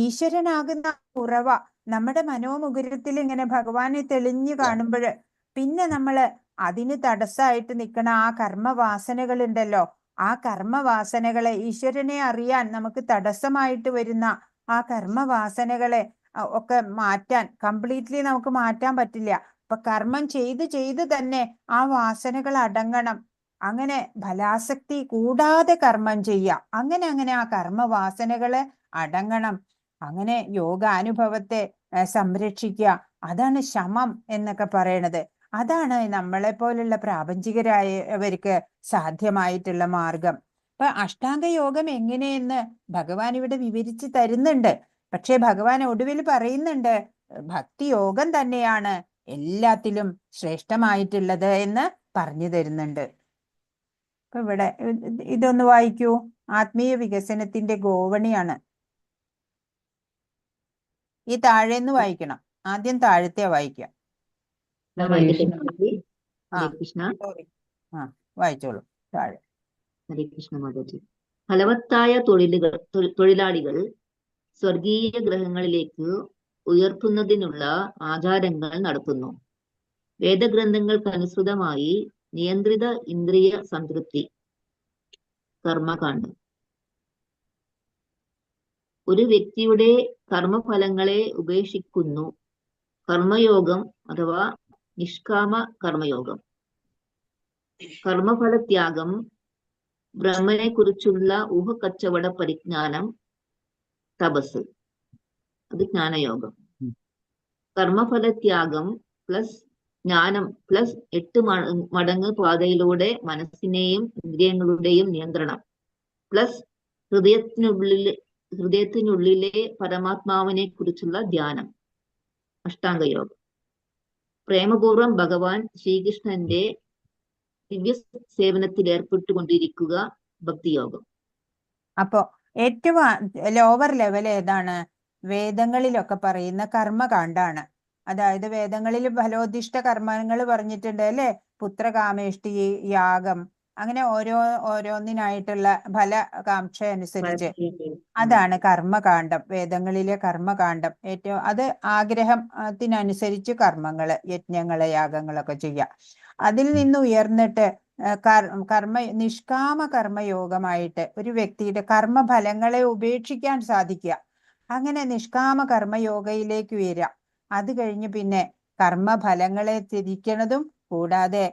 ഈശ്വരനാകുന്ന ഉറവ നമ്മുടെ മനോമുകുരത്തിൽ ഇങ്ങനെ ഭഗവാനെ തെളിഞ്ഞു കാണുമ്പോൾ പിന്നെ നമ്മള് അതിന് തടസ്സമായിട്ട് നിൽക്കണ ആ കർമ്മവാസനകൾ ഉണ്ടല്ലോ, ആ കർമ്മവാസനകളെ, ഈശ്വരനെ അറിയാൻ നമുക്ക് തടസ്സമായിട്ട് വരുന്ന ആ കർമ്മവാസനകളെ ഒക്കെ മാറ്റാൻ, കംപ്ലീറ്റ്ലി നമുക്ക് മാറ്റാൻ പറ്റില്ല. അപ്പൊ കർമ്മം ചെയ്ത് ചെയ്ത് തന്നെ ആ വാസനകൾ അടങ്ങണം. അങ്ങനെ ഫലാസക്തി കൂടാതെ കർമ്മം ചെയ്യാം. അങ്ങനെ അങ്ങനെ ആ കർമ്മവാസനകള് അടങ്ങണം. അങ്ങനെ യോഗാനുഭവത്തെ സംരക്ഷിക്കുക. അതാണ് ശമം എന്നൊക്കെ പറയണത്. അതാണ് നമ്മളെ പോലുള്ള പ്രാപഞ്ചികരായവർക്ക് സാധ്യമായിട്ടുള്ള മാർഗം. അപ്പൊ അഷ്ടാംഗ യോഗം എങ്ങനെയെന്ന് ഭഗവാൻ ഇവിടെ വിവരിച്ച് തരുന്നുണ്ട്. പക്ഷെ ഭഗവാൻ ഒടുവിൽ പറയുന്നുണ്ട് ഭക്തി യോഗം തന്നെയാണ് എല്ലാത്തിലും ശ്രേഷ്ഠമായിട്ടുള്ളത് എന്ന് പറഞ്ഞു തരുന്നുണ്ട്. അപ്പൊ ഇവിടെ ഇതൊന്ന് വായിക്കൂ. ആത്മീയ വികസനത്തിന്റെ ഗോവണിയാണ്. ഈ താഴേന്ന് വായിക്കണം. ആദ്യം താഴത്തെ വായിക്കാം. വായിച്ചോളൂ താഴെ. ഹരേ കൃഷ്ണ മാതാജി. ഫലവത്തായ തൊഴിലാളികൾ സ്വർഗീയ ഗ്രഹങ്ങളിലേക്ക് ഉയർത്തുന്നതിനുള്ള ആചാരങ്ങൾ നടത്തുന്നു. വേദഗ്രന്ഥങ്ങൾക്കനുസൃതമായി നിയന്ത്രിത ഇന്ദ്രിയ സംതൃപ്തി കർമ്മകാണ്ഡം. ഒരു വ്യക്തിയുടെ കർമ്മഫലങ്ങളെ ഉപേക്ഷിക്കുന്നു. കർമ്മയോഗം അഥവാ നിഷ്കാമ കർമ്മയോഗം. കർമ്മഫലത്യാഗം, ബ്രഹ്മനെ കുറിച്ചുള്ള ഊഹക്കച്ചവട പരിജ്ഞാനം, തപസ്, അത് ജ്ഞാനയോഗം. കർമ്മഫലത്യാഗം പ്ലസ് ജ്ഞാനം പ്ലസ് 8 മടങ്ങ് പാതയിലൂടെ മനസ്സിനെയും ഇന്ദ്രിയങ്ങളുടെയും നിയന്ത്രണം പ്ലസ് ഹൃദയത്തിനുള്ളിലെ പരമാത്മാവിനെ കുറിച്ചുള്ള ധ്യാനം, അഷ്ടാംഗയോഗം. പ്രേമപൂർവം ഭഗവാൻ ശ്രീകൃഷ്ണന്റെ ദിവ്യ സേവനത്തിൽ ഏർപ്പെട്ടുകൊണ്ടിരിക്കുക, ഭക്തിയോഗം. അപ്പോ ഏറ്റവും ലോവർ ലെവൽ ഏതാണ്? വേദങ്ങളിലൊക്കെ പറയുന്ന കർമ്മകാണ്ഡാണ്. അതായത് വേദങ്ങളിൽ ഫലോദിഷ്ട കർമ്മങ്ങൾ പറഞ്ഞിട്ടുണ്ട് അല്ലെ. പുത്രകാമേഷ്ടി, യാഗം, അങ്ങനെ ഓരോന്നിനായിട്ടുള്ള ഫലകാംക്ഷ അനുസരിച്ച് അതാണ് കർമ്മകാണ്ഡം. വേദങ്ങളിലെ കർമ്മകാണ്ഡം ഏറ്റവും അത് ആഗ്രഹത്തിനനുസരിച്ച് കർമ്മങ്ങള്, യജ്ഞങ്ങള്, യാഗങ്ങളൊക്കെ ചെയ്യാം. അതിൽ നിന്ന് ഉയർന്നിട്ട് നിഷ്കാമ കർമ്മയോഗമായിട്ട് ഒരു വ്യക്തിയുടെ കർമ്മഫലങ്ങളെ ഉപേക്ഷിക്കാൻ സാധിക്കുക. അങ്ങനെ നിഷ്കാമ കർമ്മയോഗയിലേക്ക് ഉയരാം. അത് കഴിഞ്ഞ് പിന്നെ കർമ്മഫലങ്ങളെ ത്യജിക്കണതും കൂടാതെ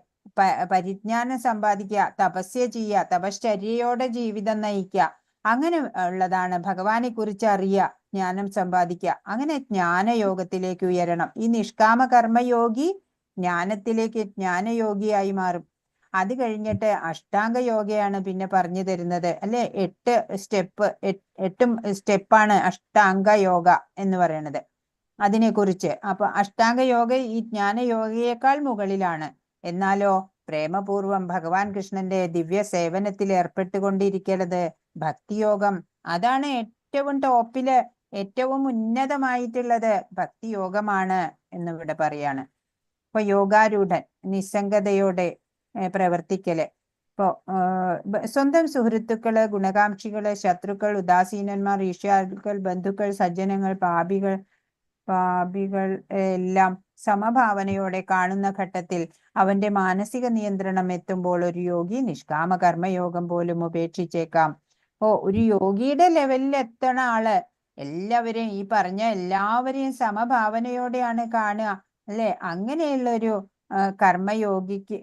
പരിജ്ഞാനം സമ്പാദിക്കുക, തപസ്യ ചെയ്യുക, തപശ്ചര്യയോടെ ജീവിതം നയിക്കുക. അങ്ങനെ ഉള്ളതാണ് ഭഗവാനെ കുറിച്ച് അറിയുക, ജ്ഞാനം സമ്പാദിക്കുക. അങ്ങനെ ജ്ഞാനയോഗത്തിലേക്ക് ഉയരണം. ഈ നിഷ്കാമ കർമ്മയോഗി ജ്ഞാനത്തിലേക്ക് ജ്ഞാനയോഗിയായി മാറും. അത് കഴിഞ്ഞിട്ട് അഷ്ടാംഗ യോഗയാണ് പിന്നെ പറഞ്ഞു തരുന്നത് അല്ലെ. 8 സ്റ്റെപ്പാണ് അഷ്ടാംഗ യോഗ എന്ന് പറയുന്നത്. അതിനെക്കുറിച്ച് അപ്പൊ അഷ്ടാംഗ യോഗ ഈ ജ്ഞാനയോഗയേക്കാൾ മുകളിലാണ്. എന്നാലോ പ്രേമപൂർവം ഭഗവാൻ കൃഷ്ണന്റെ ദിവ്യ സേവനത്തിൽ ഏർപ്പെട്ടുകൊണ്ടിരിക്കരുത് ഭക്തിയോഗം. അതാണ് ഏറ്റവും ടോപ്പില്, ഏറ്റവും ഉന്നതമായിട്ടുള്ളത് ഭക്തിയോഗമാണ് എന്നിവിടെ പറയാണ്. ഇപ്പൊ യോഗാരൂഢൻ നിസ്സംഗതയോടെ പ്രവർത്തിക്കല്. ഇപ്പോ സ്വന്തം സുഹൃത്തുക്കള്, ഗുണകാംക്ഷികള്, ശത്രുക്കൾ, ഉദാസീനന്മാർ, ഈർഷ്യാലുക്കൾ, ബന്ധുക്കൾ, സജ്ജനങ്ങൾ, പാപികൾ എല്ലാം സമഭാവനയോടെ കാണുന്ന ഘട്ടത്തിൽ അവന്റെ മാനസിക നിയന്ത്രണം എത്തുമ്പോൾ ഒരു യോഗി നിഷ്കാമ കർമ്മയോഗം പോലും ഉപേക്ഷിച്ചേക്കാം. ഒരു യോഗിയുടെ ലെവലിൽ എത്തണ ആള് എല്ലാവരെയും, ഈ പറഞ്ഞ എല്ലാവരെയും സമഭാവനയോടെയാണ് കാണുക അല്ലെ. അങ്ങനെയുള്ള ഒരു കർമ്മയോഗിക്ക്,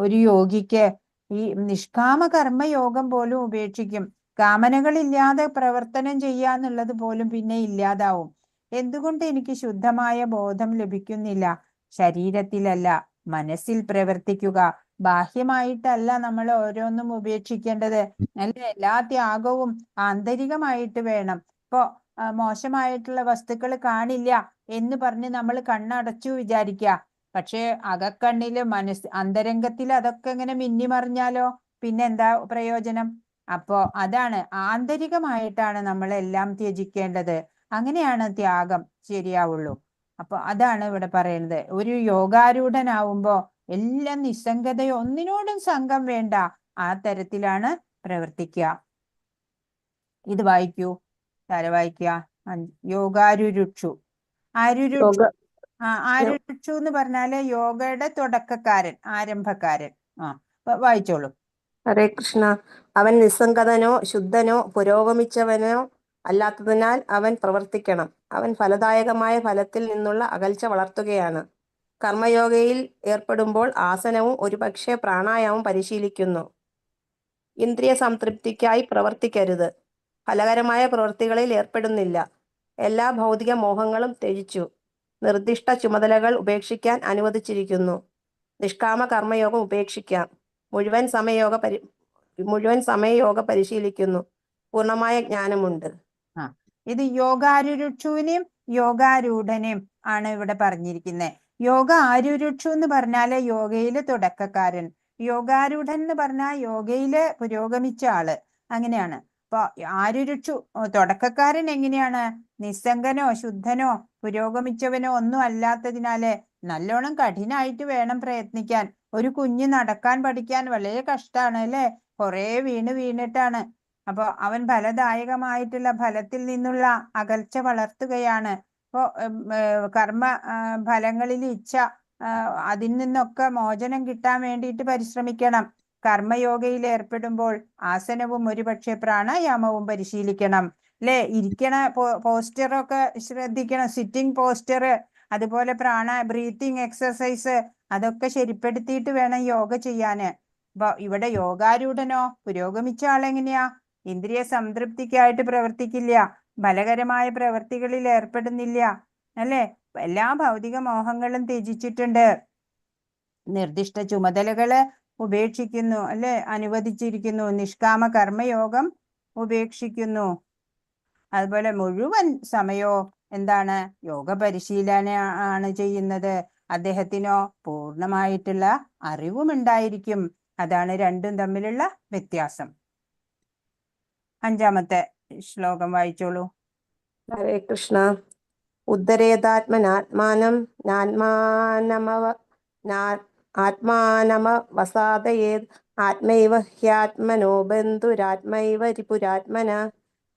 ഒരു യോഗിക്ക് ഈ നിഷ്കാമ കർമ്മയോഗം പോലും ഉപേക്ഷിക്കും. കാമനകളില്ലാതെ പ്രവർത്തനം ചെയ്യാന്നുള്ളത് പോലും പിന്നെ ഇല്ലാതാവും. എന്തുകൊണ്ട് എനിക്ക് ശുദ്ധമായ ബോധം ലഭിക്കുന്നില്ല? ശരീരത്തിലല്ല, മനസ്സിൽ പ്രവർത്തിക്കുക. ബാഹ്യമായിട്ടല്ല നമ്മൾ ഓരോന്നും ഉപേക്ഷിക്കേണ്ടത് അല്ലെ. എല്ലാ ത്യാഗവും ആന്തരികമായിട്ട് വേണം. ഇപ്പോ മോശമായിട്ടുള്ള വസ്തുക്കൾ കാണില്ല എന്ന് പറഞ്ഞ് നമ്മൾ കണ്ണടച്ചു വിചാരിക്കുക. പക്ഷെ അകക്കണ്ണില് അന്തരംഗത്തിൽ അതൊക്കെ ഇങ്ങനെ മിന്നിമറിഞ്ഞാലോ പിന്നെ എന്താ പ്രയോജനം? അപ്പോ അതാണ് ആന്തരികമായിട്ടാണ് നമ്മൾ എല്ലാം ത്യജിക്കേണ്ടത്. അങ്ങനെയാണ് ത്യാഗം ശരിയാവുള്ളൂ. അപ്പൊ അതാണ് ഇവിടെ പറയുന്നത്. ഒരു യോഗാരൂഢനാവുമ്പോ എല്ലാം നിസ്സംഗതയോ, ഒന്നിനോടും സംഘം വേണ്ട, ആ തരത്തിലാണ് പ്രവർത്തിക്കുക. ഇത് വായിക്കൂ, വായിക്കുക. യോഗാരുരുക്ഷു. ആരുരുക്ഷു എന്ന് പറഞ്ഞാല് യോഗയുടെ തുടക്കക്കാരൻ, ആരംഭക്കാരൻ. വായിച്ചോളൂ. ഹരേ കൃഷ്ണ. അവൻ നിസ്സംഗതനോ ശുദ്ധനോ പുരോഗമിച്ചവനോ അല്ലാത്തതിനാൽ അവൻ പ്രവർത്തിക്കണം. അവൻ ഫലദായകമായ ഫലത്തിൽ നിന്നുള്ള അകൽച്ച വളർത്തുകയാണ്. കർമ്മയോഗയിൽ ഏർപ്പെടുമ്പോൾ ആസനവും ഒരുപക്ഷെ പ്രാണായാമം പരിശീലിക്കുന്നു. ഇന്ദ്രിയ സംതൃപ്തിക്കായി പ്രവർത്തിക്കരുത്. ഫലകരമായ പ്രവൃത്തികളിൽ ഏർപ്പെടുന്നില്ല. എല്ലാ ഭൗതിക മോഹങ്ങളും ത്യജിച്ചു. നിർദ്ദിഷ്ട ചുമതലകൾ ഉപേക്ഷിക്കാൻ അനുവദിച്ചിരിക്കുന്നു. നിഷ്കാമ കർമ്മയോഗം ഉപേക്ഷിക്കാം. മുഴുവൻ സമയയോഗ പരിശീലിക്കുന്നു. പൂർണ്ണമായ ജ്ഞാനമുണ്ട്. ഇത് യോഗാരുരുക്ഷുവിനെയും യോഗാരൂഢനെയും ആണ് ഇവിടെ പറഞ്ഞിരിക്കുന്നത്. യോഗ ആരുരുക്ഷു എന്ന് പറഞ്ഞാല് യോഗയില് തുടക്കക്കാരൻ, യോഗാരൂഢൻ എന്ന് പറഞ്ഞാൽ യോഗയില് പുരോഗമിച്ച ആള്, അങ്ങനെയാണ്. അപ്പൊ ആരുരുക്ഷു തുടക്കക്കാരൻ എങ്ങനെയാണ്? നിസ്സംഗനോ ശുദ്ധനോ പുരോഗമിച്ചവനോ ഒന്നും അല്ലാത്തതിനാല് നല്ലോണം കഠിനായിട്ട് വേണം പ്രയത്നിക്കാൻ. ഒരു കുഞ്ഞ് നടക്കാൻ പഠിക്കാൻ വളരെ കഷ്ടാണ് അല്ലെ, കുറെ വീണിട്ടാണ്. അപ്പൊ അവൻ ഫലദായകമായിട്ടുള്ള ഫലത്തിൽ നിന്നുള്ള അകൽച്ച വളർത്തുകയാണ്. ഇപ്പോ കർമ്മ ഫലങ്ങളിൽ ഇച്ഛ, അതിൽ നിന്നൊക്കെ മോചനം കിട്ടാൻ വേണ്ടിയിട്ട് പരിശ്രമിക്കണം. കർമ്മയോഗയിൽ ഏർപ്പെടുമ്പോൾ ആസനവും ഒരുപക്ഷെ പ്രാണായാമവും പരിശീലിക്കണം അല്ലെ. ഇരിക്കണ പോസ്റ്ററൊക്കെ ശ്രദ്ധിക്കണം, സിറ്റിംഗ് പോസ്റ്റർ, അതുപോലെ ബ്രീത്തിങ് എക്സസൈസ്, അതൊക്കെ ശരിപ്പെടുത്തിയിട്ട് വേണം യോഗ ചെയ്യാന്. അപ്പൊ ഇവിടെ യോഗാരൂഢനോ പുരോഗമിച്ച ആളെങ്ങനെയാ? ഇന്ദ്രിയ സംതൃപ്തിക്കായിട്ട് പ്രവർത്തിക്കില്ല, ഫലകരമായ പ്രവർത്തികളിൽ ഏർപ്പെടുന്നില്ല അല്ലെ. എല്ലാ ഭൗതിക മോഹങ്ങളും ത്യജിച്ചിട്ടുണ്ട്. നിർദ്ദിഷ്ട ചുമതലകള് ഉപേക്ഷിക്കുന്നു അല്ലെ, അനുവദിച്ചിരിക്കുന്നു. നിഷ്കാമ കർമ്മയോഗം ഉപേക്ഷിക്കുന്നു. അതുപോലെ മുഴുവൻ സമയവും എന്താണ്? യോഗ പരിശീലന ആണ് ചെയ്യുന്നത്. അദ്ദേഹത്തിനോ പൂർണ്ണമായിട്ടുള്ള അറിവും ഉണ്ടായിരിക്കും. അതാണ് രണ്ടും തമ്മിലുള്ള വ്യത്യാസം. 5ാമത്തെ ശ്ലോകം വായിച്ചോളൂ. ഹരേ കൃഷ്ണ. ഉദ്ധരേതാത്മനാത്മാനം ആത്മാനമവസാദയേത് ആത്മൈവ ഹ്യാത്മനോ ബന്ധുരാത്മൈവ രിപുരാത്മന.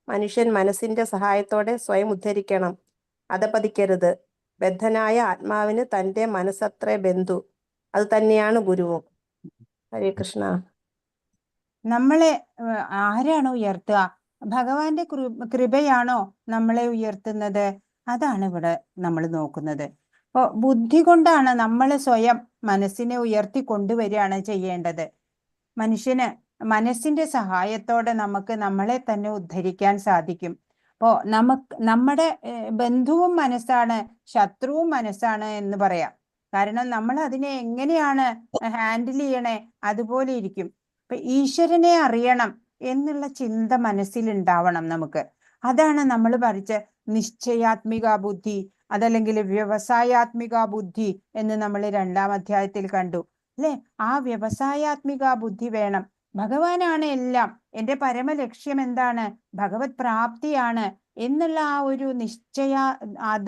മനുഷ്യൻ മനസ്സിന്റെ സഹായത്തോടെ സ്വയം ഉദ്ധരിക്കണം. അധപതിക്കരുത്. ബദ്ധനായ ആത്മാവിന് തന്റെ മനസ്സത്രേ ബന്ധു. അത് തന്നെയാണ് ഗുരുവും. ഹരേ കൃഷ്ണ. നമ്മളെ ആരാണോ ഉയർത്തുക? ഭഗവാന്റെ കൃപയാണോ നമ്മളെ ഉയർത്തുന്നത്? അതാണ് ഇവിടെ നമ്മൾ നോക്കുന്നത്. അപ്പൊ ബുദ്ധി കൊണ്ടാണ് നമ്മൾ സ്വയം മനസ്സിനെ ഉയർത്തി കൊണ്ടുവരികയാണ് ചെയ്യേണ്ടത്. മനസ്സിന്റെ സഹായത്തോടെ നമുക്ക് നമ്മളെ തന്നെ ഉദ്ധരിക്കാൻ സാധിക്കും. അപ്പോ നമ്മുടെ ബന്ധുവും മനസ്സാണ്, ശത്രുവും മനസ്സാണ് എന്ന് പറയാം. കാരണം നമ്മൾ അതിനെ എങ്ങനെയാണ് ഹാൻഡിൽ ചെയ്യണേ അതുപോലെ ഇരിക്കും. ഇപ്പൊ ഈശ്വരനെ അറിയണം എന്നുള്ള ചിന്ത മനസ്സിൽ ഉണ്ടാവണം നമുക്ക്. അതാണ് നമ്മൾ പഠിച്ച നിശ്ചയാത്മിക ബുദ്ധി. അതല്ലെങ്കിൽ വ്യവസായാത്മിക ബുദ്ധി എന്ന് നമ്മൾ 2-ാം അധ്യായത്തിൽ കണ്ടു അല്ലെ. ആ വ്യവസായാത്മിക ബുദ്ധി വേണം. ഭഗവാനാണ് എല്ലാം, എൻ്റെ പരമലക്ഷ്യം എന്താണ്, ഭഗവത് പ്രാപ്തിയാണ് എന്നുള്ള ആ ഒരു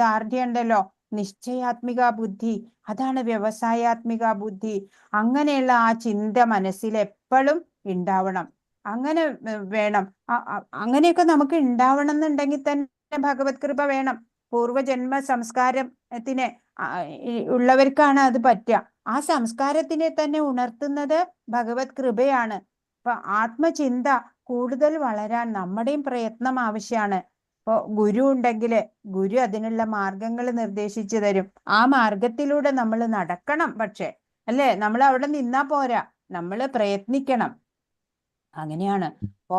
ദാർഢ്യം ഉണ്ടല്ലോ, നിശ്ചയാത്മിക ബുദ്ധി, അതാണ് വ്യവസായാത്മിക ബുദ്ധി. അങ്ങനെയുള്ള ആ ചിന്ത മനസ്സിൽ എപ്പോഴും ഉണ്ടാവണം. അങ്ങനെ വേണം. അങ്ങനെയൊക്കെ നമുക്ക് ഉണ്ടാവണം എന്നുണ്ടെങ്കിൽ തന്നെ ഭഗവത് കൃപ വേണം. പൂർവജന്മ സംസ്കാരത്തിന് ഉള്ളവർക്കാണ് അത് പറ്റുക. ആ സംസ്കാരത്തിനെ തന്നെ ഉണർത്തുന്നത് ഭഗവത് കൃപയാണ്. അപ്പൊ ആത്മചിന്ത കൂടുതൽ വളരാൻ നമ്മുടെയും പ്രയത്നം ആവശ്യമാണ്. ഇപ്പൊ ഗുരു ഉണ്ടെങ്കിൽ ഗുരു അതിനുള്ള മാർഗങ്ങൾ നിർദ്ദേശിച്ചു തരും. ആ മാർഗത്തിലൂടെ നമ്മൾ നടക്കണം. പക്ഷെ അല്ലേ, നമ്മൾ അവിടെ നിന്നാ പോരാ, നമ്മൾ പ്രയത്നിക്കണം. അങ്ങനെയാണ്. അപ്പോ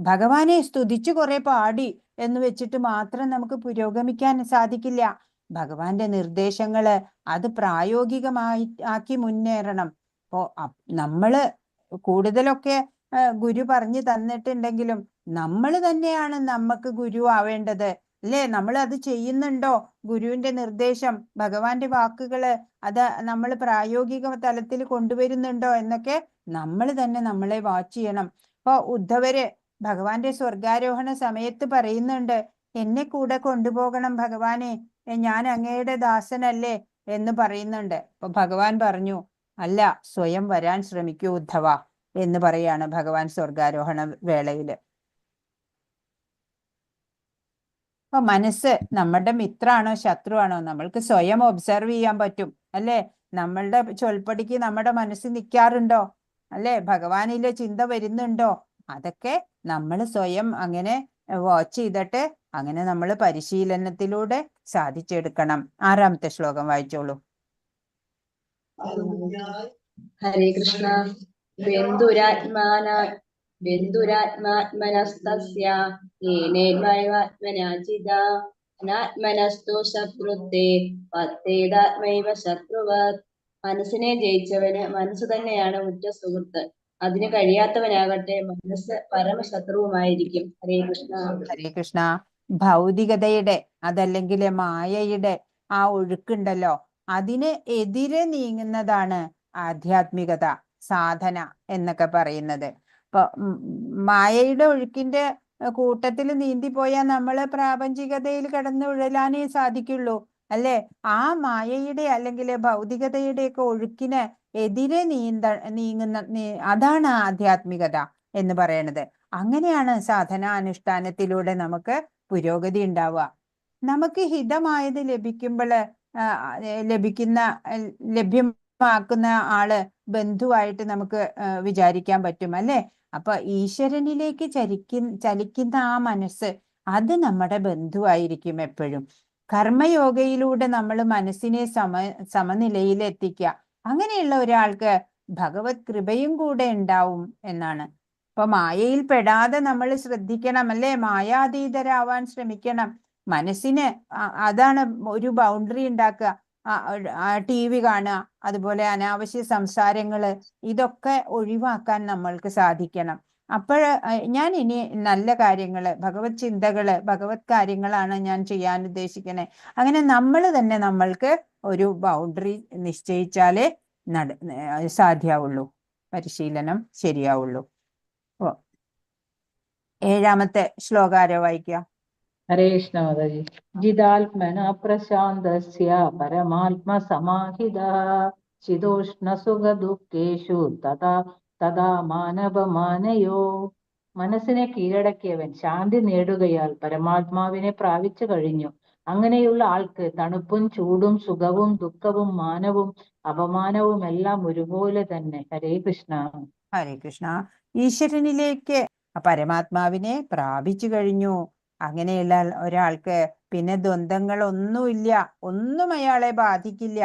ഭഗവാനെ സ്തുതിച്ചു കുറെ പാടി എന്ന് വെച്ചിട്ട് മാത്രം നമുക്ക് പുരോഗമിക്കാൻ സാധിക്കില്ല. ഭഗവാന്റെ നിർദ്ദേശങ്ങള് അത് പ്രായോഗികമായി ആക്കി മുന്നേറണം. അപ്പോ നമ്മള് കൂടുതലൊക്കെ ഗുരു പറഞ്ഞു തന്നിട്ടുണ്ടെങ്കിലും നമ്മൾ തന്നെയാണ് നമുക്ക് ഗുരു ആവേണ്ടത് അല്ലേ. നമ്മൾ അത് ചെയ്യുന്നുണ്ടോ? ഗുരുവിന്റെ നിർദ്ദേശം, ഭഗവാന്റെ വാക്കുകള് അത് നമ്മൾ പ്രായോഗിക തലത്തിൽ കൊണ്ടുവരുന്നുണ്ടോ എന്നൊക്കെ നമ്മൾ തന്നെ നമ്മളെ വാച്ച് ചെയ്യണം. അപ്പൊ ഉദ്ധവര് ഭഗവാന്റെ സ്വർഗാരോഹണ സമയത്ത് പറയുന്നുണ്ട്, എന്നെ കൂടെ കൊണ്ടുപോകണം ഭഗവാനെ, ഞാൻ അങ്ങയുടെ ദാസനല്ലേ എന്ന് പറയുന്നുണ്ട്. അപ്പൊ ഭഗവാൻ പറഞ്ഞു, അല്ല, സ്വയം വരാൻ ശ്രമിക്കൂ ഉദ്ധവ എന്ന് പറയാണ് ഭഗവാൻ സ്വർഗാരോഹണ വേളയില്. അപ്പൊ മനസ്സ് നമ്മുടെ മിത്രാണോ ശത്രുവാണോ നമ്മൾക്ക് സ്വയം ഒബ്സർവ് ചെയ്യാൻ പറ്റും അല്ലേ. നമ്മളുടെ ചൊൽപ്പടിക്ക് നമ്മുടെ മനസ്സ് നിൽക്കാറുണ്ടോ അല്ലേ, ഭഗവാനിലെ ചിന്ത വരുന്നുണ്ടോ? അതൊക്കെ നമ്മൾ സ്വയം അങ്ങനെ വാച്ച് ചെയ്തിട്ട് അങ്ങനെ നമ്മൾ പരിശീലനത്തിലൂടെ സാധിച്ചെടുക്കണം. 6-ാമത്തെ ശ്ലോകം വായിച്ചോളൂ. ഹരേ കൃഷ്ണ. ബന്ധുരാത്മാത്മനസ്തസ്യ യേനേവൈവാത്മനാജിത അനാത്മനസ്തു ശത്രുത്തെ പത്തേതാത്മൈവ ശത്രുവത്. മനസ്സിനെ ജയിച്ചവന് മനസ്സ് തന്നെയാണ് ഉറ്റ സുഹൃത്ത്. അതിന് കഴിയാത്തവനാകട്ടെ മനസ്സ് പരമശത്രുവുമായിരിക്കും. ഹരേ കൃഷ്ണ. ഹരേ കൃഷ്ണ. ഭൗതികതയുടെ അതല്ലെങ്കിൽ മായയുടെ ആ ഒഴുക്കുണ്ടല്ലോ, അതിന് എതിരെ നീങ്ങുന്നതാണ് ആധ്യാത്മികത, സാധന എന്നൊക്കെ പറയുന്നത്. ഇപ്പൊ മായയുടെ ഒഴുക്കിന്റെ കൂട്ടത്തിൽ നീന്തിപ്പോയാൽ നമ്മള് പ്രാപഞ്ചികതയിൽ കിടന്ന് ഉഴലാനേ സാധിക്കുള്ളൂ അല്ലേ. ആ മായയുടെ അല്ലെങ്കിൽ ഭൗതികതയുടെ ഒക്കെ ഒഴുക്കിന് എതിരെ നീങ്ങുന്ന അതാണ് ആധ്യാത്മികത എന്ന് പറയുന്നത്. അങ്ങനെയാണ് സാധന അനുഷ്ഠാനത്തിലൂടെ നമുക്ക് പുരോഗതി ഉണ്ടാവുക. നമുക്ക് ഹിതമായത് ലഭ്യമാക്കുന്ന ആള് ബന്ധുവായിട്ട് നമുക്ക് വിചാരിക്കാൻ പറ്റും അല്ലെ. അപ്പൊ ഈശ്വരനിലേക്ക് ചലിക്കുന്ന ആ മനസ്സ് അത് നമ്മുടെ ബന്ധുവായിരിക്കും എപ്പോഴും. കർമ്മയോഗയിലൂടെ നമ്മൾ മനസ്സിനെ സമനിലയിൽ എത്തിക്കുക. അങ്ങനെയുള്ള ഒരാൾക്ക് ഭഗവത് കൃപയും കൂടെ ഉണ്ടാവും എന്നാണ്. അപ്പൊ മായയിൽ പെടാതെ നമ്മൾ ശ്രദ്ധിക്കണം അല്ലേ, മായാതീതരാവാൻ ശ്രമിക്കണം. മനസ്സിന് അതാണ് ഒരു ബൗണ്ടറി ഉണ്ടാക്കുക. TV കാണുക, അതുപോലെ അനാവശ്യ സംസാരങ്ങള്, ഇതൊക്കെ ഒഴിവാക്കാൻ നമ്മൾക്ക് സാധിക്കണം. ഞാൻ ഇനി നല്ല കാര്യങ്ങള്, ഭഗവത് ചിന്തകള്, ഭഗവത് കാര്യങ്ങളാണ് ഞാൻ ചെയ്യാൻ ഉദ്ദേശിക്കണേ. അങ്ങനെ നമ്മൾ തന്നെ നമ്മൾക്ക് ഒരു ബൗണ്ടറി നിശ്ചയിച്ചാലേ സാധ്യമാവുള്ളൂ, പരിശീലനം ശരിയാവുള്ളൂ. 7-ാമത്തെ ശ്ലോകാരോ വായിക്കുക. ഹരേ കൃഷ്ണ മാതാജി. ജിതാത്മന പ്രശാന്തസ്യ പരമാത്മസമാഹിതഃ ശീതോഷ്ണ സുഖ ദുഃഖേഷു തഥാ മാനവമാനയോ. മനസ്സിനെ കീഴടക്കിയവൻ ശാന്തി നേടുകയാൽ പരമാത്മാവിനെ പ്രാപിച്ചു കഴിഞ്ഞു. അങ്ങനെയുള്ള ആൾക്ക് തണുപ്പും ചൂടും സുഖവും ദുഃഖവും മാനവും അപമാനവും എല്ലാം ഒരുപോലെ തന്നെ. ഹരേ കൃഷ്ണ. ഹരേ കൃഷ്ണ. ഈശ്വരനിലേക്ക് പരമാത്മാവിനെ പ്രാപിച്ചു കഴിഞ്ഞു. അങ്ങനെയുള്ള ഒരാൾക്ക് പിന്നെ ദ്വന്ദ്ങ്ങളൊന്നുമില്ല, ഒന്നും അയാളെ ബാധിക്കില്ല.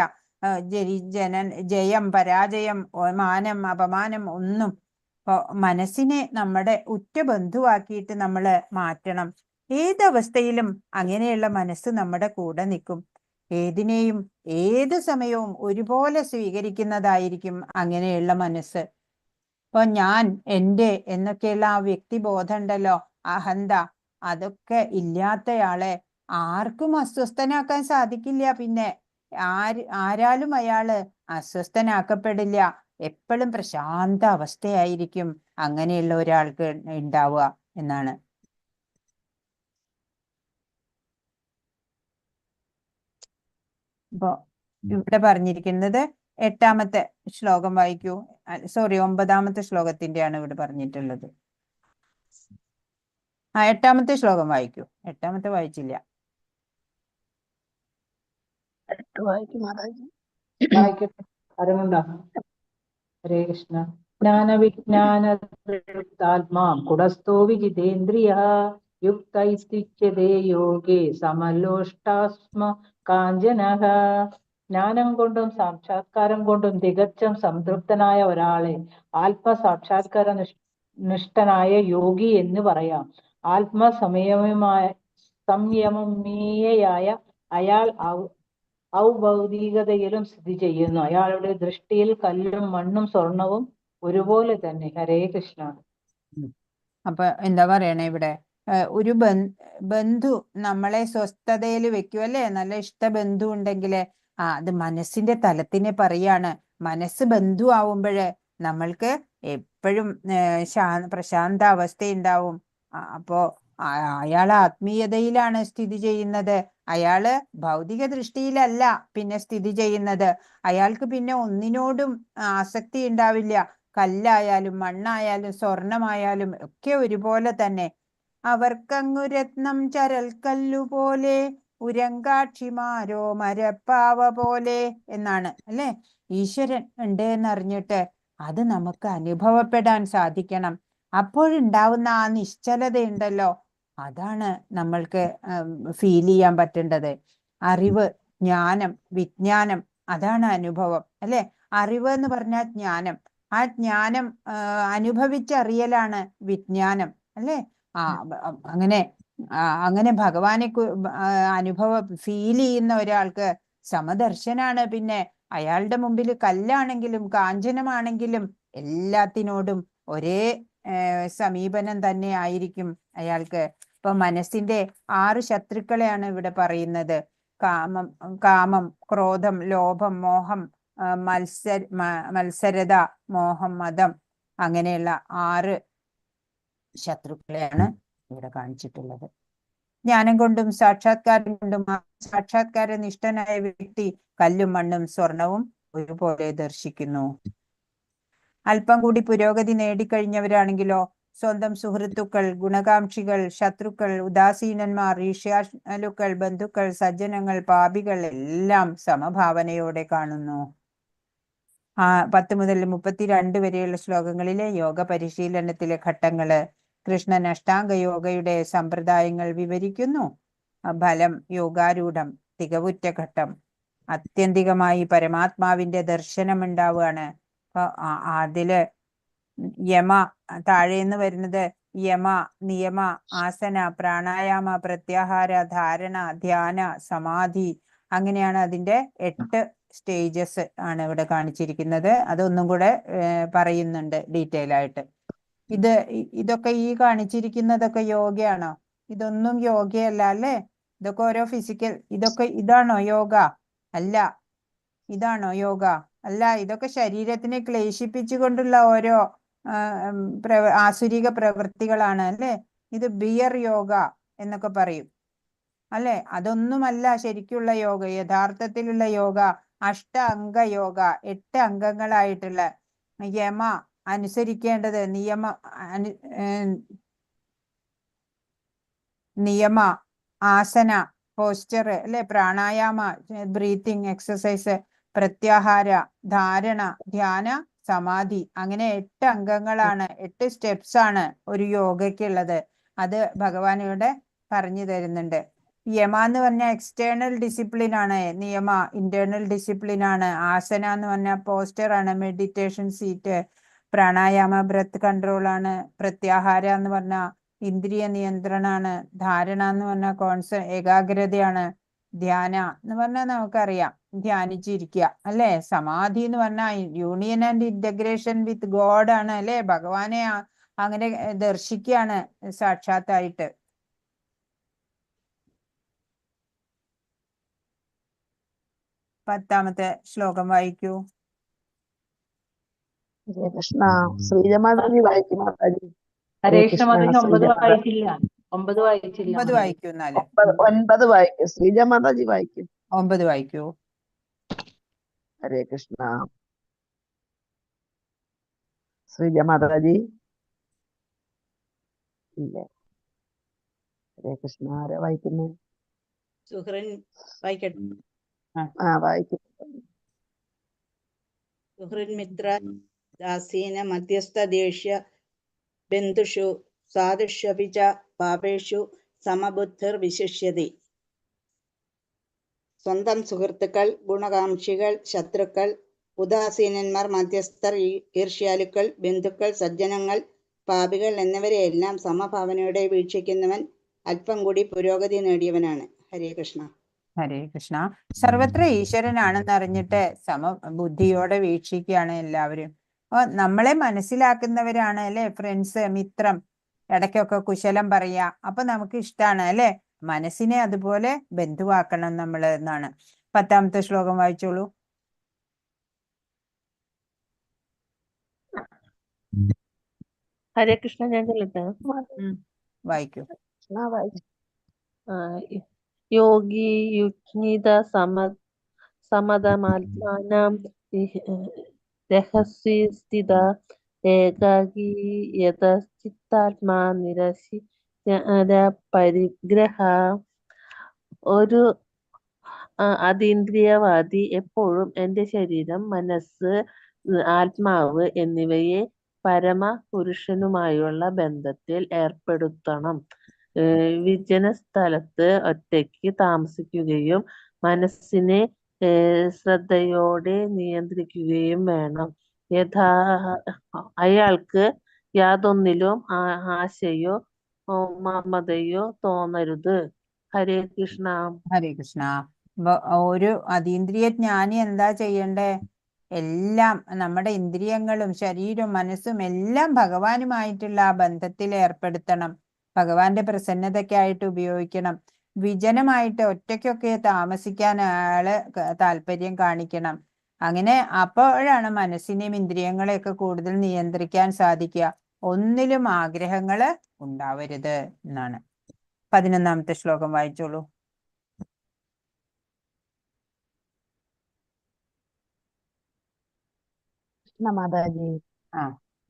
ജയം പരാജയം മാനം അപമാനം ഒന്നും. അപ്പൊ മനസ്സിനെ നമ്മുടെ ഉറ്റ ബന്ധുവാക്കിയിട്ട് നമ്മൾ മാറ്റണം. ഏതവസ്ഥയിലും അങ്ങനെയുള്ള മനസ്സ് നമ്മുടെ കൂടെ നിൽക്കും. ഏതിനെയും ഏത് സമയവും ഒരുപോലെ സ്വീകരിക്കുന്നതായിരിക്കും അങ്ങനെയുള്ള മനസ്സ്. ഇപ്പൊ ഞാൻ എൻ്റെ എന്നൊക്കെയുള്ള ആ വ്യക്തിബോധം ഉണ്ടല്ലോ, അഹന്ത, അതൊക്കെ ഇല്ലാത്തയാളെ ആർക്കും അസ്വസ്ഥനാക്കാൻ സാധിക്കില്ല. പിന്നെ ആരാലും അയാള് അസ്വസ്ഥനാക്കപ്പെടില്ല. എപ്പോഴും പ്രശാന്ത അവസ്ഥയായിരിക്കും അങ്ങനെയുള്ള ഒരാൾക്ക് ഉണ്ടാവുക എന്നാണ്. അപ്പോ ഇവിടെ പറഞ്ഞിരിക്കുന്നത് 8ാമത്തെ ശ്ലോകം വായിക്കൂ. സോറി, 9ാമത്തെ ശ്ലോകത്തിന്റെയാണ് ഇവിടെ പറഞ്ഞിട്ടുള്ളത്. 8ാമത്തെ ശ്ലോകം വായിക്കൂ. 8ാമത്തെ വായിച്ചില്ല. വായിക്കട്ടെ. ആരമുണ്ടോ? ഹരേ കൃഷ്ണ. ജ്ഞാനവിജ്ഞാനത്താത്മാ കുടസ്ഥോ വിജിതേന്ദ്രിയ യുക്ത ഇത്യുച്യതേ യോഗേ സമലോഷ്ടാസ്മ കാഞ്ചനഃ. ജ്ഞാനം കൊണ്ടും സാക്ഷാത്കാരം കൊണ്ടും തികച്ചും സംതൃപ്തനായ ഒരാളെ ആത്മസാക്ഷാത്കാര നിഷ്ഠനായ യോഗി എന്ന് പറയാം. സംയമീയായ അയാൾ ഔഭൗതികതയിലും സ്ഥിതി ചെയ്യുന്നു. അയാളുടെ ദൃഷ്ടിയിൽ കല്ലും മണ്ണും സ്വർണവും ഒരുപോലെ തന്നെ. ഹരേ കൃഷ്ണ. അപ്പൊ എന്താ പറയണേ ഇവിടെ? ഒരു ബന്ധു നമ്മളെ സ്വസ്ഥതയിൽ വെക്കും അല്ലേ? നല്ല ഇഷ്ട ബന്ധു ഉണ്ടെങ്കില് അത് മനസ്സിന്റെ തലത്തിനെ പറയാണ്. മനസ്സ് ബന്ധു ആവുമ്പോഴ് നമ്മൾക്ക് എപ്പോഴും പ്രശാന്ത അവസ്ഥയുണ്ടാവും. അപ്പോ അയാൾ ആത്മീയതയിലാണ് സ്ഥിതി ചെയ്യുന്നത്. അയാള് ഭൗതിക ദൃഷ്ടിയിലല്ല പിന്നെ സ്ഥിതി ചെയ്യുന്നത്. അയാൾക്ക് പിന്നെ ഒന്നിനോടും ആസക്തി ഉണ്ടാവില്ല. കല്ലായാലും മണ്ണായാലും സ്വർണമായാലും ഒക്കെ ഒരുപോലെ തന്നെ. അവർക്കങ്ങു രത്നം ചരൽക്കല്ലുപോലെ ഉരങ്കാക്ഷിമാരോ മരപ്പാവ പോലെ എന്നാണ് അല്ലെ. ഈശ്വരൻ ഉണ്ട് എന്നറിഞ്ഞിട്ട് അത് നമുക്ക് അനുഭവപ്പെടാൻ സാധിക്കണം. അപ്പോഴുണ്ടാവുന്ന ആ നിശ്ചലതയുണ്ടല്ലോ, അതാണ് നമ്മൾക്ക് ഫീൽ ചെയ്യാൻ പറ്റേണ്ടത്. അറിവ്, ജ്ഞാനം, വിജ്ഞാനം, അതാണ് അനുഭവം അല്ലെ. അറിവ് എന്ന് പറഞ്ഞാൽ ജ്ഞാനം. ആ ജ്ഞാനം അനുഭവിച്ചറിയലാണ് വിജ്ഞാനം അല്ലെ. അങ്ങനെ ഭഗവാനെ ഫീൽ ചെയ്യുന്ന ഒരാൾക്ക് സമദർശനാണ്. പിന്നെ അയാളുടെ മുമ്പിൽ കല്ലാണെങ്കിലും കാഞ്ചനമാണെങ്കിലും എല്ലാത്തിനോടും ഒരേ സമീപനം തന്നെ ആയിരിക്കും അയാൾക്ക്. ഇപ്പൊ മനസ്സിന്റെ 6 ശത്രുക്കളെയാണ് ഇവിടെ പറയുന്നത്. കാമം, ക്രോധം, ലോഭം, മോഹം, മത്സരത, മോഹം, മതം, അങ്ങനെയുള്ള 6 ശത്രുക്കളെയാണ് ഇവിടെ കാണിച്ചിട്ടുള്ളത്. ജ്ഞാനം കൊണ്ടും സാക്ഷാത്കാരം കൊണ്ടും സാക്ഷാത്കാര നിഷ്ഠനായ വ്യക്തി കല്ലും മണ്ണും സ്വർണവും ഒരുപോലെ ദർശിക്കുന്നു. അല്പം കൂടി പുരോഗതി നേടിക്കഴിഞ്ഞവരാണെങ്കിലോ സ്വന്തം സുഹൃത്തുക്കൾ, ഗുണകാംക്ഷികൾ, ശത്രുക്കൾ, ഉദാസീനന്മാർ, ഈർഷ്യാലുക്കൾ, ബന്ധുക്കൾ, സജ്ജനങ്ങൾ, പാപികൾ എല്ലാം സമഭാവനയോടെ കാണുന്നു. 10 മുതൽ 32 വരെയുള്ള ശ്ലോകങ്ങളിലെ യോഗ പരിശീലനത്തിലെ ഘട്ടങ്ങള് കൃഷ്ണൻ അഷ്ടാംഗ യോഗയുടെ സമ്പ്രദായങ്ങൾ വിവരിക്കുന്നു. ഫലം യോഗാരൂഢം, തികവുറ്റ ഘട്ടം. ആത്യന്തികമായി പരമാത്മാവിന്റെ ദർശനം ഉണ്ടാവുകയാണ്. അതില് യമ, താഴേന്ന് വരുന്നത് യമ, നിയമ, ആസന, പ്രാണായാമ, പ്രത്യാഹാര, ധാരണ, ധ്യാന, സമാധി, അങ്ങനെയാണ് അതിന്റെ 8 സ്റ്റേജസ് ആണ് ഇവിടെ കാണിച്ചിരിക്കുന്നത്. അതൊന്നും കൂടെ പറയുന്നുണ്ട് ഡീറ്റെയിൽ ആയിട്ട്. ഇതൊക്കെ ഈ കാണിച്ചിരിക്കുന്നതൊക്കെ യോഗയാണോ? ഇതൊന്നും യോഗയല്ല അല്ലേ. ഇതൊക്കെ ഓരോ ഫിസിക്കൽ. ഇതാണോ യോഗ? അല്ല. ഇതാണോ യോഗ? അല്ല. ഇതൊക്കെ ശരീരത്തിനെ ക്ലേശിപ്പിച്ചുകൊണ്ടുള്ള ഓരോ ആസുരിക പ്രവൃത്തികളാണ് അല്ലേ. ഇത് ബിയർ യോഗ എന്നൊക്കെ പറയും അല്ലെ. അതൊന്നുമല്ല ശരിക്കുള്ള യോഗ. യഥാർത്ഥത്തിലുള്ള യോഗ അഷ്ടാംഗ യോഗ, 8 അംഗങ്ങളായിട്ടുള്ള യമ, അനുസരിക്കേണ്ടത് നിയമ, ആസന, പോസ്ചർ അല്ലെ, പ്രാണായാമ, ബ്രീത്തിങ് എക്സസൈസ്, പ്രത്യാഹാര, ധാരണ, ധ്യാന, സമാധി, അങ്ങനെ 8 അംഗങ്ങളാണ്, 8 സ്റ്റെപ്സ് ആണ് ഒരു യോഗയ്ക്കുള്ളത്. അത് ഭഗവാൻ ഇവിടെ പറഞ്ഞു തരുന്നുണ്ട്. യമ എന്ന് പറഞ്ഞാൽ എക്സ്റ്റേണൽ ഡിസിപ്ലിൻ ആണ്. നിയമ ഇന്റേണൽ ഡിസിപ്ലിൻ ആണ്. ആസന എന്ന് പറഞ്ഞാൽ പോസ്റ്റർ ആണ്, meditation seat. Pranayama breath control ആണ്. പ്രത്യാഹാര എന്ന് പറഞ്ഞാൽ ഇന്ദ്രിയ നിയന്ത്രണാണ്. ധാരണ എന്ന് പറഞ്ഞാൽ ഏകാഗ്രതയാണ്. ധ്യാന എന്ന് പറഞ്ഞാൽ നമുക്കറിയാം, ധ്യാനിച്ചിരിക്കുക അല്ലെ. സമാധി എന്ന് പറഞ്ഞാൽ union and integration with God ആണ് അല്ലെ. ഭഗവാനെ അങ്ങനെ ദർശിക്കുകയാണ് സാക്ഷാത്തായിട്ട്. 10ാമത്തെ ശ്ലോകം വായിക്കൂ. ഹരേ കൃഷ്ണ. ശ്രീജമാതാജി വായിക്കും മാതാജി. ഹരേ ഹരേ കൃഷ്ണ കൃഷ്ണ. മാതാജി 9 ശ്രീജമാതാജി വായിച്ചില്ല. 9 വായിച്ചില്ല 9 മാതാജി. വായിക്കൂ. എന്നാല് 9 വായിക്കും. ശ്രീജമാതാജി വായിക്കും. 9 വായിക്കൂ. ഹരേ കൃഷ്ണ. ശ്രീജമാതാജി ഇല്ല. ഹരേ കൃഷ്ണ. ആരാ വായിക്കുന്നത്? സുഹൃൻ വായിക്കട്ടെ. വായിക്കും. സുഹൃൻ മിത്ര ദാസീന മധ്യസ്ഥ ദേഷ്യ ബന്ധുഷു സാധുഷ്വപി ച പാപേഷു സമബുദ്ധിർ വിശിഷ്യതി. സ്വന്തം സുഹൃത്തുക്കൾ, ഗുണകാംക്ഷികൾ, ശത്രുക്കൾ, ഉദാസീനന്മാർ, മധ്യസ്ഥർ, ഈർഷ്യാലുക്കൾ, ബന്ധുക്കൾ, സജ്ജനങ്ങൾ, പാപികൾ എന്നിവരെയെല്ലാം സമഭാവനയോടെ വീക്ഷിക്കുന്നവൻ അല്പം കൂടി പുരോഗതി നേടിയവനാണ്. ഹരേ കൃഷ്ണ. ഹരേ കൃഷ്ണ. സർവത്ര ഈശ്വരനാണെന്ന് അറിഞ്ഞിട്ട് സമബുദ്ധിയോടെ വീക്ഷിക്കുകയാണ് എല്ലാവരും. അപ്പൊ നമ്മളെ മനസ്സിലാക്കുന്നവരാണ് അല്ലെ ഫ്രണ്ട്സ്, മിത്രം. ഇടയ്ക്കൊക്കെ കുശലം പറയാ. അപ്പൊ നമുക്ക് ഇഷ്ടമാണ് അല്ലെ. മനസ്സിനെ അതുപോലെ ബന്ധുവാക്കണം നമ്മൾ എന്നാണ്. 10ാമത്തെ ശ്ലോകം വായിച്ചോളൂ. ഹരേ കൃഷ്ണ. ഞാൻ ചൊല്ലട്ടെ? വായിക്കൂ. യോഗി യുജ്ഞിത സമതമാത്മാനം രഹസ്യ സ്ഥിത ഏകാഗി യതചിത്താത്മാ നിരസി പരിഗ്രഹ. ഒരു അതീന്ദ്രിയവാദി എപ്പോഴും എന്റെ ശരീരം, മനസ്സ്, ആത്മാവ് എന്നിവയെ പരമപുരുഷനുമായുള്ള ബന്ധത്തിൽ ഏർപ്പെടുത്തണം. വിജന സ്ഥലത്ത് ഒറ്റയ്ക്ക് താമസിക്കുകയും മനസ്സിനെ ശ്രദ്ധയോടെ നിയന്ത്രിക്കുകയും വേണം. അയാൾക്ക് യാതൊന്നിലും ആശയോ മമതയോ തോന്നരുത്. ഹരേ കൃഷ്ണ. ഹരേ കൃഷ്ണ. ഒരു അതീന്ദ്രിയ ജ്ഞാനി എന്താ ചെയ്യണ്ടേ? എല്ലാം നമ്മുടെ ഇന്ദ്രിയങ്ങളും ശരീരവും മനസ്സും എല്ലാം ഭഗവാനുമായിട്ടുള്ള ആ ബന്ധത്തിൽ ഏർപ്പെടുത്തണം. ഭഗവാന്റെ പ്രസന്നതയ്ക്കായിട്ട് ഉപയോഗിക്കണം. വിജനമായിട്ട് ഒറ്റയ്ക്കൊക്കെ താമസിക്കാൻ അയാള് താല്പര്യം കാണിക്കണം. അങ്ങനെ അപ്പോഴാണ് മനസ്സിനെയും ഇന്ദ്രിയങ്ങളെയൊക്കെ കൂടുതൽ നിയന്ത്രിക്കാൻ സാധിക്കുക. ഒന്നിലും ആഗ്രഹങ്ങള് ഉണ്ടാവരുത് എന്നാണ്. 11ാമത്തെ ശ്ലോകം വായിച്ചോളൂ. മാതാജി.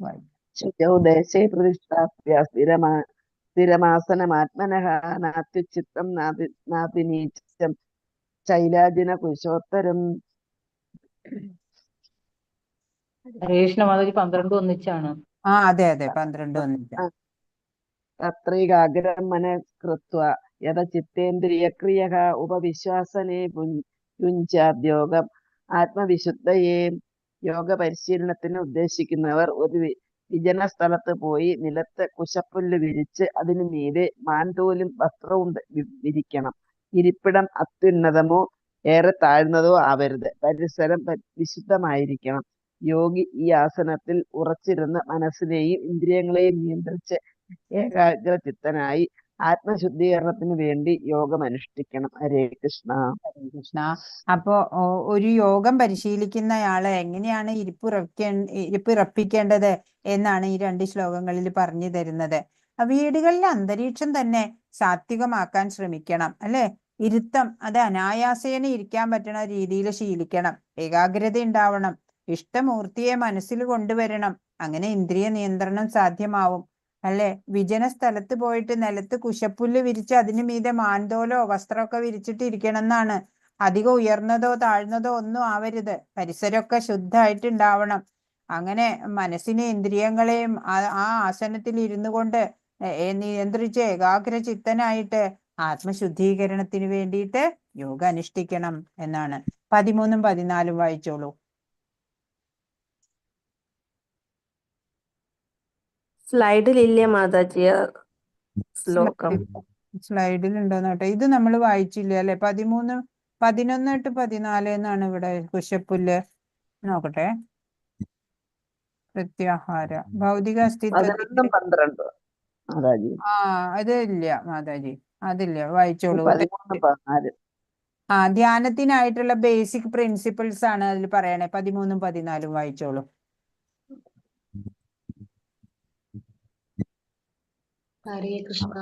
വായിക്കും. ദേശേ പ്രതിഷ്ഠാപ്യ സ്ഥിരമാസനമാത്മനഃ നാത്യുച്ചിത്തം നാതിനീചം ശൈലാജിന കുശോത്തരം. ഹരേ കൃഷ്ണ മാതാജി 12 ഒന്നിച്ചാണ്. അതെ 12 ഒന്നിച്ചാണ്. തത്രൈകാഗ്രം മനഃ കൃത്വാ യതചിത്തേന്ദ്രിയക്രിയഃ ഉപവിശ്വാസനേ യുഞ്ജാദ്യോഗം ആത്മവിശുദ്ധയെ. യോഗ പരിശീലനത്തിന് ഉദ്ദേശിക്കുന്നവർ ഒരു വിജന സ്ഥലത്ത് പോയി നിലത്ത് കുശപ്പുല്ല് വിരിച്ച് അതിനു മീതെ മാൻതോലും വസ്ത്രവും വിരിക്കണം. ഇരിപ്പിടം അത്യുന്നതമോ ഏറെ താഴ്ന്നതോ ആവരുത്. പരിസരം വിശുദ്ധമായിരിക്കണം. യോഗി ഈ ആസനത്തിൽ ഉറച്ചിരുന്ന് മനസ്സിനെയും ഇന്ദ്രിയങ്ങളെയും നിയന്ത്രിച്ച് ഏകാഗ്രചിത്തനായി ആത്മശുദ്ധീകരണത്തിന് വേണ്ടി യോഗം അനുഷ്ഠിക്കണം. ഹരേ കൃഷ്ണ. ഹരേ കൃഷ്ണ. അപ്പോ ഒരു യോഗം പരിശീലിക്കുന്നയാള് എങ്ങനെയാണ് ഇരിപ്പിറപ്പിക്കേണ്ടത് എന്നാണ് ഈ 2 ശ്ലോകങ്ങളിൽ പറഞ്ഞു തരുന്നത്. വീടുകളിലെ അന്തരീക്ഷം തന്നെ സാത്വികമാക്കാൻ ശ്രമിക്കണം അല്ലെ. ഇരുത്തം അത് അനായാസേന ഇരിക്കാൻ പറ്റുന്ന രീതിയിൽ ശീലിക്കണം. ഏകാഗ്രത ഉണ്ടാവണം. ഇഷ്ടമൂർത്തിയെ മനസ്സിൽ കൊണ്ടുവരണം. അങ്ങനെ ഇന്ദ്രിയ നിയന്ത്രണം സാധ്യമാവും അല്ലെ. വിജന സ്ഥലത്ത് പോയിട്ട് നിലത്ത് കുശപ്പുല്ല് വിരിച്ച് അതിനു മീതെ മാന്തോലോ വസ്ത്രമൊക്കെ വിരിച്ചിട്ട് ഇരിക്കണം എന്നാണ്. അധികം ഉയർന്നതോ താഴ്ന്നതോ ഒന്നും ആവരുത്. പരിസരമൊക്കെ ശുദ്ധമായിട്ട് ഉണ്ടാവണം. അങ്ങനെ മനസ്സിനെ ഇന്ദ്രിയങ്ങളെയും ആ ആസനത്തിൽ ഇരുന്നു കൊണ്ട് നിയന്ത്രിച്ച് ഏകാഗ്രചിത്തനായിട്ട് ആത്മശുദ്ധീകരണത്തിന് വേണ്ടിയിട്ട് യോഗ അനുഷ്ഠിക്കണം എന്നാണ്. 13ഉം 14ഉം വായിച്ചോളൂ. സ്ലൈഡിലില്ലേ മാതാജി ശ്ലോകം? സ്ലൈഡിൽ ഉണ്ടോന്ന് കേട്ടോ. ഇത് നമ്മൾ വായിച്ചില്ല അല്ലെ. 13, 11 to 14 എന്നാണ് ഇവിടെ. കുശപ്പുല്ല് നോക്കട്ടെ. പ്രത്യാഹാര ഭൗതിക അസ്തിത്വത്തിൽ 11, 12 അതില്ല മാതാജി, അതില്ല. വായിച്ചോളൂ. 13, 14. ധ്യാനത്തിനായിട്ടുള്ള ബേസിക് പ്രിൻസിപ്പിൾസ് ആണ് അതിൽ പറയണേ. 13ഉം 14ഉം വായിച്ചോളൂ. ഹരേ കൃഷ്ണ.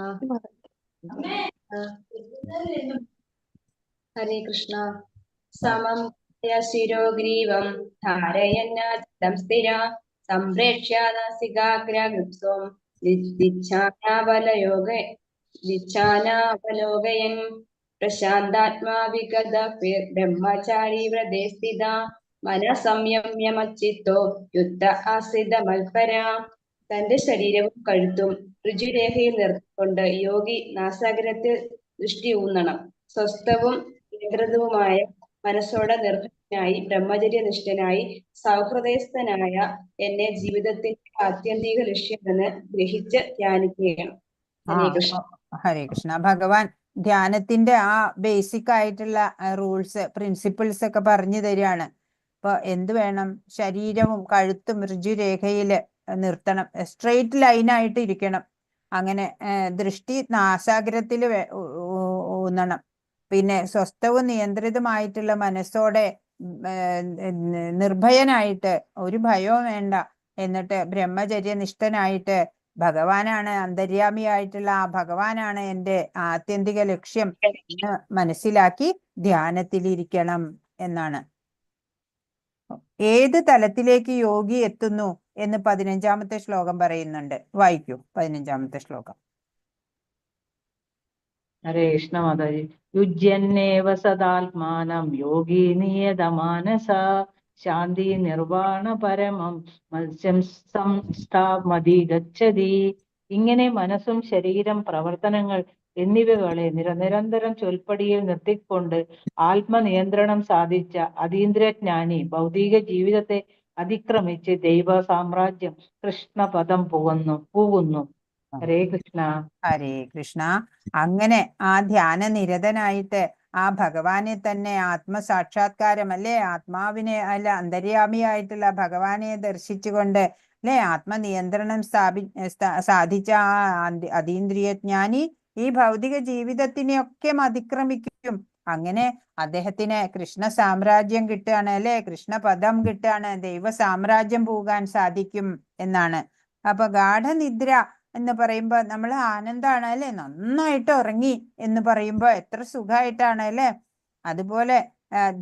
ഹരേ കൃഷ്ണ. സമം ശിരോഗ്രീവം ധാരയന്നാചിതം സ്ഥിര സംപ്രേക്ഷ്യ നാസികാഗ്രം ദിച്ഛാനാവലോകയൻ പ്രശാന്താത്മാ വിഗത ബ്രഹ്മചാരി വ്രതേ സ്ഥിത മനസംയമ്യമച്ചിത്തോ യുദ്ധ ആസിത മൽപര. തന്റെ ശരീരവും കഴുത്തും ഋജുരേഖയിൽ നിർത്തിക്കൊണ്ട് യോഗി നാസാഗ്രത്തിൽ ദൃഷ്ടി ഊന്നണം. സ്വസ്ഥവും നിയന്ത്രിതവുമായ മനസ്സോടെ നിർഭയനായി ബ്രഹ്മചര്യനിഷ്ഠനായി സൗഹൃദയസ്ഥനായ എന്നെ ജീവിതത്തിന്റെ ആത്യന്തിക ലക്ഷ്യമെന്ന് ഗ്രഹിച്ച് ധ്യാനിക്കുകയാണ്. ഹരേ കൃഷ്ണ. ഹരേ കൃഷ്ണ. ഭഗവാൻ ധ്യാനത്തിന്റെ ആ ബേസിക് ആയിട്ടുള്ള റൂൾസ് പ്രിൻസിപ്പിൾസ് ഒക്കെ പറഞ്ഞു തരികയാണ്. അപ്പൊ എന്ത് വേണം? ശരീരവും കഴുത്തും ഋജുരേഖയില് നിർത്തണം. സ്ട്രെയിറ്റ് ലൈനായിട്ട് ഇരിക്കണം. അങ്ങനെ ദൃഷ്ടി നാസാഗ്രത്തില് ഊന്നണം. പിന്നെ സ്വസ്ഥവും നിയന്ത്രിതമായിട്ടുള്ള മനസ്സോടെ നിർഭയനായിട്ട് ഒരു ഭയവും വേണ്ട. എന്നിട്ട് ബ്രഹ്മചര്യനിഷ്ഠനായിട്ട് ഭഗവാനാണ് അന്തര്യാമിയായിട്ടുള്ള ആ ഭഗവാനാണ് എൻ്റെ ആത്യന്തിക ലക്ഷ്യം എന്ന് മനസ്സിലാക്കി ധ്യാനത്തിലിരിക്കണം എന്നാണ്. ഏത് തലത്തിലേക്ക് യോഗി എത്തുന്നു എന്ന് 15ാമത്തെ ശ്ലോകം പറയുന്നുണ്ട്. വായിക്കൂ 15ാമത്തെ ശ്ലോകം. ഹരേ കൃഷ്ണ മാതാജി. യുജ്യന്നേവ സദാത്മാനം യോഗി നിയതമാനസ ശാന്തി നിർവാണ പരമം മത്സ്യം സംസ്ഥാമതി ഗച്ഛതി. ഇങ്ങനെ മനസ്സും ശരീരം പ്രവർത്തനങ്ങൾ എന്നിവകളെ നിരന്തരം ചൊൽപ്പടിയിൽ നിർത്തിക്കൊണ്ട് ആത്മനിയന്ത്രണം സാധിച്ച അതീന്ദ്രജ്ഞാനി ഭൗതിക ജീവിതത്തെ അതിക്രമിച്ച് ദൈവ സാമ്രാജ്യം കൃഷ്ണപദം പോകുന്നു. ഹരേ കൃഷ്ണ. ഹരേ കൃഷ്ണ. അങ്ങനെ ആ ധ്യാനനിരതനായിട്ട് ആ ഭഗവാനെ തന്നെ ആത്മസാക്ഷാത്കാരം അല്ലെ, ആത്മാവിനെ അല്ല അന്തര്യാമിയായിട്ടുള്ള ഭഗവാനെ ദർശിച്ചുകൊണ്ട് അല്ലെ ആത്മനിയന്ത്രണം സാധിച്ച ആ അതീന്ദ്രിയജ്ഞാനി ഈ ഭൗതിക ജീവിതത്തിനെയൊക്കെ അതിക്രമിക്കും. അങ്ങനെ അദ്ദേഹത്തിന് കൃഷ്ണ സാമ്രാജ്യം കിട്ടുകയാണ് അല്ലെ, കൃഷ്ണപദം കിട്ടുകയാണ്, ദൈവ സാമ്രാജ്യം പോകാൻ സാധിക്കും എന്നാണ്. അപ്പൊ ഗാഠനിദ്ര എന്ന് പറയുമ്പോ നമ്മൾ ആനന്ദാണ് അല്ലെ, നന്നായിട്ട് ഉറങ്ങി എന്ന് പറയുമ്പോ എത്ര സുഖമായിട്ടാണ് അല്ലെ. അതുപോലെ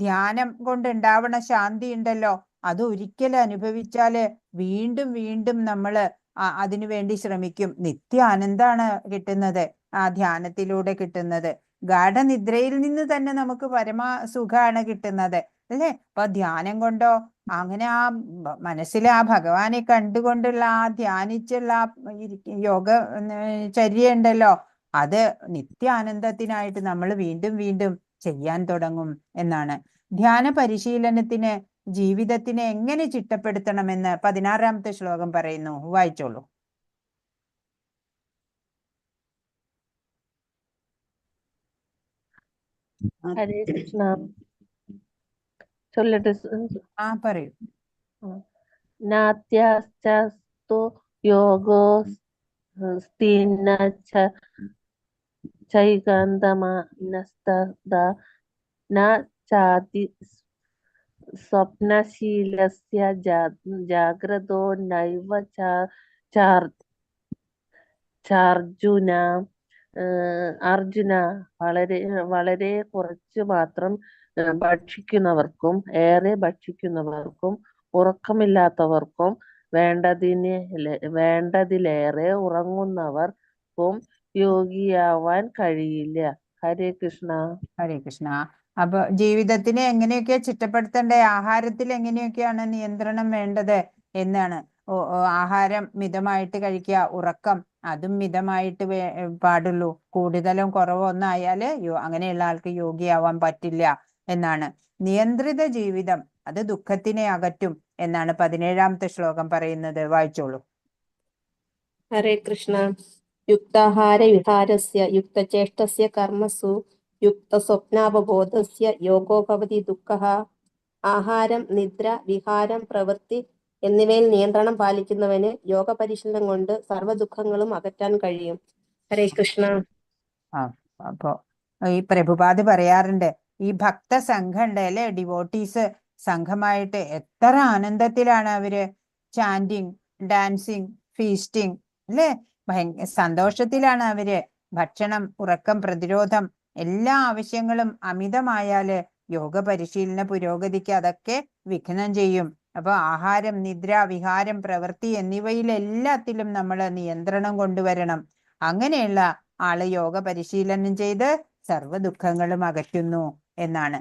ധ്യാനം കൊണ്ട് ഉണ്ടാവണ ശാന്തി ഉണ്ടല്ലോ, അത് ഒരിക്കലും അനുഭവിച്ചാല് വീണ്ടും വീണ്ടും നമ്മള് അതിനു വേണ്ടി ശ്രമിക്കും. നിത്യ ആനന്ദാണ് കിട്ടുന്നത് ആ ധ്യാനത്തിലൂടെ കിട്ടുന്നത്. ഗാഠനിദ്രയിൽ നിന്ന് തന്നെ നമുക്ക് പരമാ സുഖാണ് കിട്ടുന്നത് അല്ലെ. അപ്പൊ ധ്യാനം കൊണ്ടോ അങ്ങനെ ആ മനസ്സിൽ ആ ഭഗവാനെ കണ്ടുകൊണ്ടുള്ള ആ ധ്യാനിച്ചുള്ള യോഗ ചര്യ ഉണ്ടല്ലോ, അത് നിത്യാനന്ദത്തിനായിട്ട് നമ്മൾ വീണ്ടും വീണ്ടും ചെയ്യാൻ തുടങ്ങും എന്നാണ്. ധ്യാന പരിശീലനത്തിന് ജീവിതത്തിനെ എങ്ങനെ ചിട്ടപ്പെടുത്തണമെന്ന് 16ാമത്തെ ശ്ലോകം പറയുന്നു. വായിച്ചോളൂ. ഹരേ കൃഷ്ണ. ചൊല്ലട്ടെ? പറയൂ. നാത്യാസ്തു യോഗോ സ്ഥിന ചൈകാന്തമനസ്തദ ന ചാതി സ്വപ്നശീലസ്യ ജാഗ്രതോ നൈവ ചാർജുന. അർജുന, വളരെ കുറച്ച് മാത്രം ഭക്ഷിക്കുന്നവർക്കും ഏറെ ഭക്ഷിക്കുന്നവർക്കും ഉറക്കമില്ലാത്തവർക്കും വേണ്ടതിലേറെ ഉറങ്ങുന്നവർക്കും യോഗിയാവാൻ കഴിയില്ല. ഹരേ കൃഷ്ണ. ഹരേ കൃഷ്ണ. അപ്പൊ ജീവിതത്തിനെ എങ്ങനെയൊക്കെ ചിട്ടപ്പെടുത്തണ്ടേ, ആഹാരത്തിൽ എങ്ങനെയൊക്കെയാണ് നിയന്ത്രണം വേണ്ടത് എന്നാണ്. ആഹാരം മിതമായിട്ട് കഴിക്കുക, ഉറക്കം അതും മിതമായിട്ട് പാടുള്ളൂ. കൂടുതലും കുറവോ ഒന്നായാല് അങ്ങനെയുള്ള ആൾക്ക് യോഗിയാവാൻ പറ്റില്ല എന്നാണ്. നിയന്ത്രിത ജീവിതം അത് ദുഃഖത്തിനെ അകറ്റും എന്നാണ് 17ാമത്തെ ശ്ലോകം പറയുന്നത്. വായിച്ചോളൂ. ഹരേ കൃഷ്ണ. യുക്താഹാര വിഹാരസ്യ യുക്തചേഷ്ടസ്യ കർമ്മസു യുക്തസ്വപ്നാവബോധസ്യ യോഗോ ഭവതി ദുഃഖഃ. ആഹാരം, നിദ്ര, വിഹാരം, പ്രവൃത്തി എന്നിവയിൽ നിയന്ത്രണം പാലിക്കുന്നവന് യോഗ പരിശീലനം കൊണ്ട് സർവ്വ ദുഃഖങ്ങളും അകറ്റാൻ കഴിയും. ഹരേ കൃഷ്ണ. അപ്പോ ഈ പ്രഭുപാദ് പറയാറുണ്ട്, ഈ ഭക്ത സംഘം ഉണ്ട് അല്ലെ, ഡിവോട്ടീസ് സംഘമായിട്ട് എത്ര ആനന്ദത്തിലാണ് അവര് ചാൻഡിങ്, ഡാൻസിങ്, ഫീസ്റ്റിംഗ് അല്ലെ, സന്തോഷത്തിലാണ് അവര്. ഭക്ഷണം, ഉറക്കം, പ്രതിരോധം എല്ലാ ആവശ്യങ്ങളും അമിതമായാല് യോഗ പരിശീലന പുരോഗതിക്ക് അതൊക്കെ വിഘ്നം ചെയ്യും. അപ്പൊ ആഹാരം, നിദ്ര, വിഹാരം, പ്രവൃത്തി എന്നിവയിലെല്ലാത്തിലും നമ്മൾ നിയന്ത്രണം കൊണ്ടുവരണം. അങ്ങനെയുള്ള ആള് യോഗ പരിശീലനം ചെയ്ത് സർവ്വ ദുഃഖങ്ങളും അകറ്റുന്നു എന്നാണ്.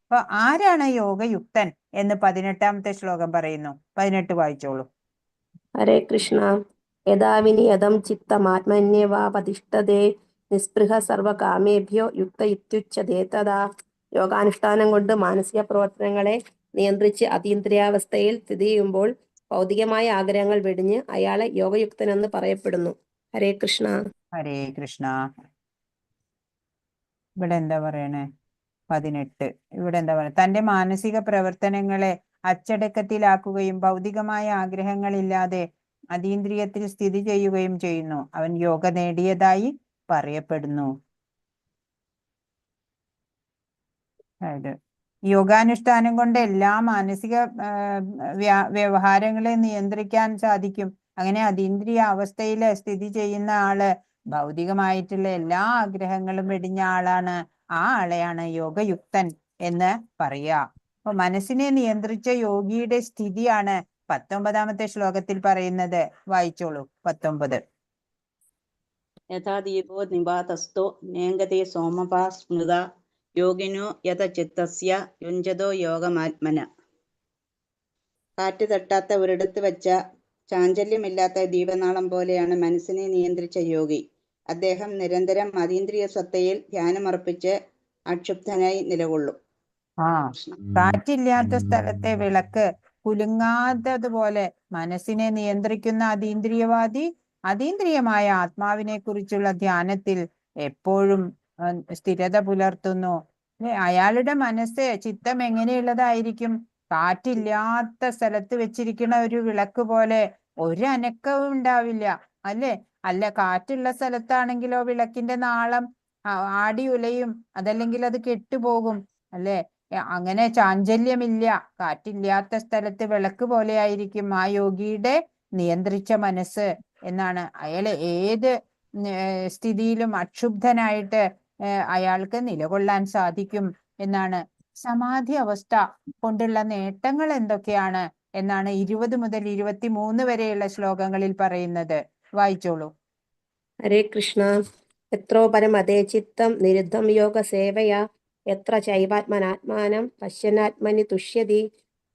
അപ്പൊ ആരാണ് യോഗയുക്തൻ എന്ന് 18ാമത്തെ ശ്ലോകം പറയുന്നു. 18 വായിച്ചോളൂ. ഹരേ കൃഷ്ണ. യഥാ വിനിയതം ചിത്തമാത്മന്യേവാപതിഷ്ഠതേ നിസ്പൃഹ സർവകാമേഭ്യോ യുക്ത ഇത്യുച്യതേ തഥാ. യോഗാനുഷ്ഠാനം കൊണ്ട് മാനസിക പ്രവർത്തനങ്ങളെ നിയന്ത്രിച്ച് അതീന്ദ്രിയാവസ്ഥയിൽ സ്ഥിതി ചെയ്യുമ്പോൾ ഭൗതികമായ ആഗ്രഹങ്ങൾ വെടിഞ്ഞ് അയാളെ യോഗയുക്തനെന്ന് പറയപ്പെടുന്നു. ഹരേ കൃഷ്ണ. ഹരേ കൃഷ്ണ. ഇവിടെ എന്താ പറയണേ? 18. ഇവിടെ എന്താ പറയുക? തന്റെ മാനസിക പ്രവർത്തനങ്ങളെ അച്ചടക്കത്തിലാക്കുകയും ഭൗതികമായ ആഗ്രഹങ്ങളില്ലാതെ അതീന്ദ്രിയത്തിൽ സ്ഥിതി ചെയ്യുകയും ചെയ്യുന്നു. അവൻ യോഗ നേടിയതായി പറയപ്പെടുന്നു. അതായത് യോഗാനുഷ്ഠാനം കൊണ്ട് എല്ലാ മാനസിക വ്യവഹാരങ്ങളെ നിയന്ത്രിക്കാൻ സാധിക്കും. അങ്ങനെ അതീന്ദ്രിയ അവസ്ഥയിൽ സ്ഥിതി ചെയ്യുന്ന ആള് ഭൗതികമായിട്ടുള്ള എല്ലാ ആഗ്രഹങ്ങളും വെടിഞ്ഞ ആളാണ്. ആ ആളെയാണ് യോഗയുക്തൻ എന്ന് പറയാ. അപ്പൊ മനസ്സിനെ നിയന്ത്രിച്ച യോഗിയുടെ സ്ഥിതിയാണ് 19ാമത്തെ ശ്ലോകത്തിൽ പറയുന്നത്. വായിച്ചോളൂ. 19. യഥാ ദീപോ നിപാതസ്ഥോ നേംഗതേ സോമപാ സ്മൃത യോഗിനോ യഥ ചിത്തസ്യ യുഞ്ജതോ യോഗമാത്മന. കാറ്റ് തട്ടാത്ത ഒരിടത്ത് വെച്ച ചാഞ്ചല്യമില്ലാത്ത ദീപനാളം പോലെയാണ് മനസ്സിനെ നിയന്ത്രിച്ച യോഗി. അദ്ദേഹം നിരന്തരം അതീന്ദ്രിയ സത്തയിൽ ധ്യാനമർപ്പിച്ച് അക്ഷുബ്ധനായി നിലകൊള്ളും. കാറ്റില്ലാത്ത സ്ഥലത്തെ വിളക്ക് കുലുങ്ങാത്തതുപോലെ മനസ്സിനെ നിയന്ത്രിക്കുന്ന അതീന്ദ്രിയവാദി അതീന്ദ്രിയമായ ആത്മാവിനെ കുറിച്ചുള്ള ധ്യാനത്തിൽ എപ്പോഴും സ്ഥിരത പുലർത്തുന്നു. അയാളുടെ മനസ്സ്, ചിത്തം എങ്ങനെയുള്ളതായിരിക്കും? കാറ്റില്ലാത്ത സ്ഥലത്ത് വെച്ചിരിക്കുന്ന ഒരു വിളക്ക് പോലെ ഒരനക്കവും ഉണ്ടാവില്ല അല്ലെ? അല്ല, കാറ്റുള്ള സ്ഥലത്താണെങ്കിലോ വിളക്കിന്റെ നാളം ആടി ഉലയും, അതല്ലെങ്കിൽ അത് കെട്ടുപോകും അല്ലെ? അങ്ങനെ ചാഞ്ചല്യമില്ല. കാറ്റില്ലാത്ത സ്ഥലത്ത് വിളക്ക് പോലെ ആയിരിക്കും ആ യോഗിയുടെ നിയന്ത്രിച്ച മനസ്സ് എന്നാണ്. അയാള് ഏത് സ്ഥിതിയിലും അക്ഷുബ്ധനായിട്ട് അയാൾക്ക് നിലകൊള്ളാൻ സാധിക്കും എന്നാണ്. സമാധി അവസ്ഥ കൊണ്ടുള്ള നേട്ടങ്ങൾ എന്തൊക്കെയാണ് എന്നാണ് 20 മുതൽ 23 വരെയുള്ള ശ്ലോകങ്ങളിൽ പറയുന്നത്. വായിച്ചോളൂ. ഹരേ കൃഷ്ണ. എത്രോ പരമതേ ചിത്തം നിരുദ്ധം യോഗ സേവയാ എത്ര ചൈവാത്മനാത്മാനം പശ്യനാത്മനി തുഷ്യതി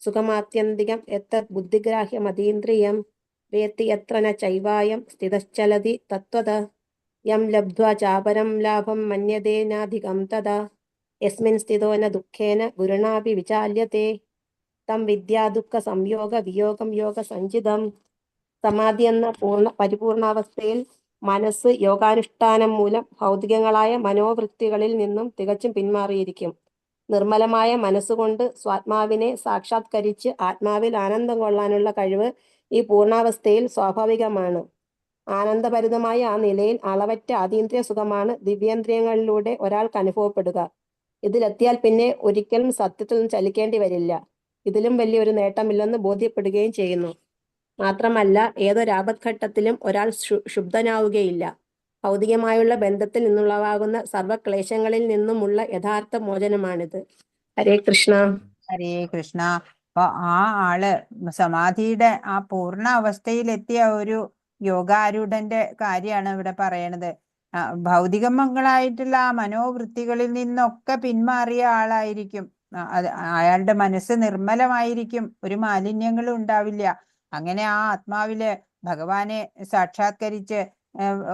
സുഖമാത്യന്തികം എത്തത് ബുദ്ധിഗ്രാഹ്യമതീന്ദ്രിയം വേത്തി എത്ര ന ചൈവായം സ്ഥിതശ്ചലതി തത്വത യം ലബ്ധ്വാ ചാപരം ലാഭം മന്യതേനാധികം തഥാ യസ്മിൻ സ്ഥിതോ ന ദുഃഖേന ഗുരുണാപി വിചാല്യത്തെ തം വിദ്യാ ദുഃഖ സംയോഗ വിയോഗം യോഗ സഞ്ചിതം. സമാധി എന്ന പരിപൂർണാവസ്ഥയിൽ മനസ്സ് യോഗാനുഷ്ഠാനം മൂലം ഭൗതികങ്ങളായ മനോവൃത്തികളിൽ നിന്നും തികച്ചും പിന്മാറിയിരിക്കും. നിർമ്മലമായ മനസ്സുകൊണ്ട് സ്വാത്മാവിനെ സാക്ഷാത്കരിച്ച് ആത്മാവിൽ ആനന്ദം കൊള്ളാനുള്ള കഴിവ് ഈ പൂർണ്ണാവസ്ഥയിൽ സ്വാഭാവികമാണ്. ആനന്ദഭരിതമായ ആ നിലയിൽ അളവറ്റ അതീന്ദ്രിയ സുഖമാണ് ദിവ്യേന്ദ്രിയങ്ങളിലൂടെ ഒരാൾക്ക് അനുഭവപ്പെടുക. ഇതിലെത്തിയാൽ പിന്നെ ഒരിക്കലും സത്യത്തിൽ നിന്ന് ചലിക്കേണ്ടി വരില്ല. ഇതിലും വലിയൊരു നേട്ടമില്ലെന്ന് ബോധ്യപ്പെടുകയും ചെയ്യുന്നു. മാത്രമല്ല, ഏതൊരാപത്ഘട്ടത്തിലും ഒരാൾ ശുദ്ധനാവുകയില്ല. ഭൗതികമായുള്ള ബന്ധത്തിൽ നിന്നുള്ളവാകുന്ന സർവക്ലേശങ്ങളിൽ നിന്നുമുള്ള യഥാർത്ഥ മോചനമാണിത്. ഹരേ കൃഷ്ണ. ഹരേ കൃഷ്ണ. അപ്പൊ ആ ആള് സമാധിയുടെ ആ പൂർണ്ണ അവസ്ഥയിലെത്തിയ ഒരു യോഗാരൂഢന്റെ കാര്യമാണ് ഇവിടെ പറയണത്. ഭൗതികങ്ങളായിട്ടുള്ള ആ മനോവൃത്തികളിൽ നിന്നൊക്കെ പിന്മാറിയ ആളായിരിക്കും. അയാളുടെ മനസ്സ് നിർമ്മലമായിരിക്കും, ഒരു മാലിന്യങ്ങളും ഉണ്ടാവില്ല. അങ്ങനെ ആ ആത്മാവില് ഭഗവാനെ സാക്ഷാത്കരിച്ച്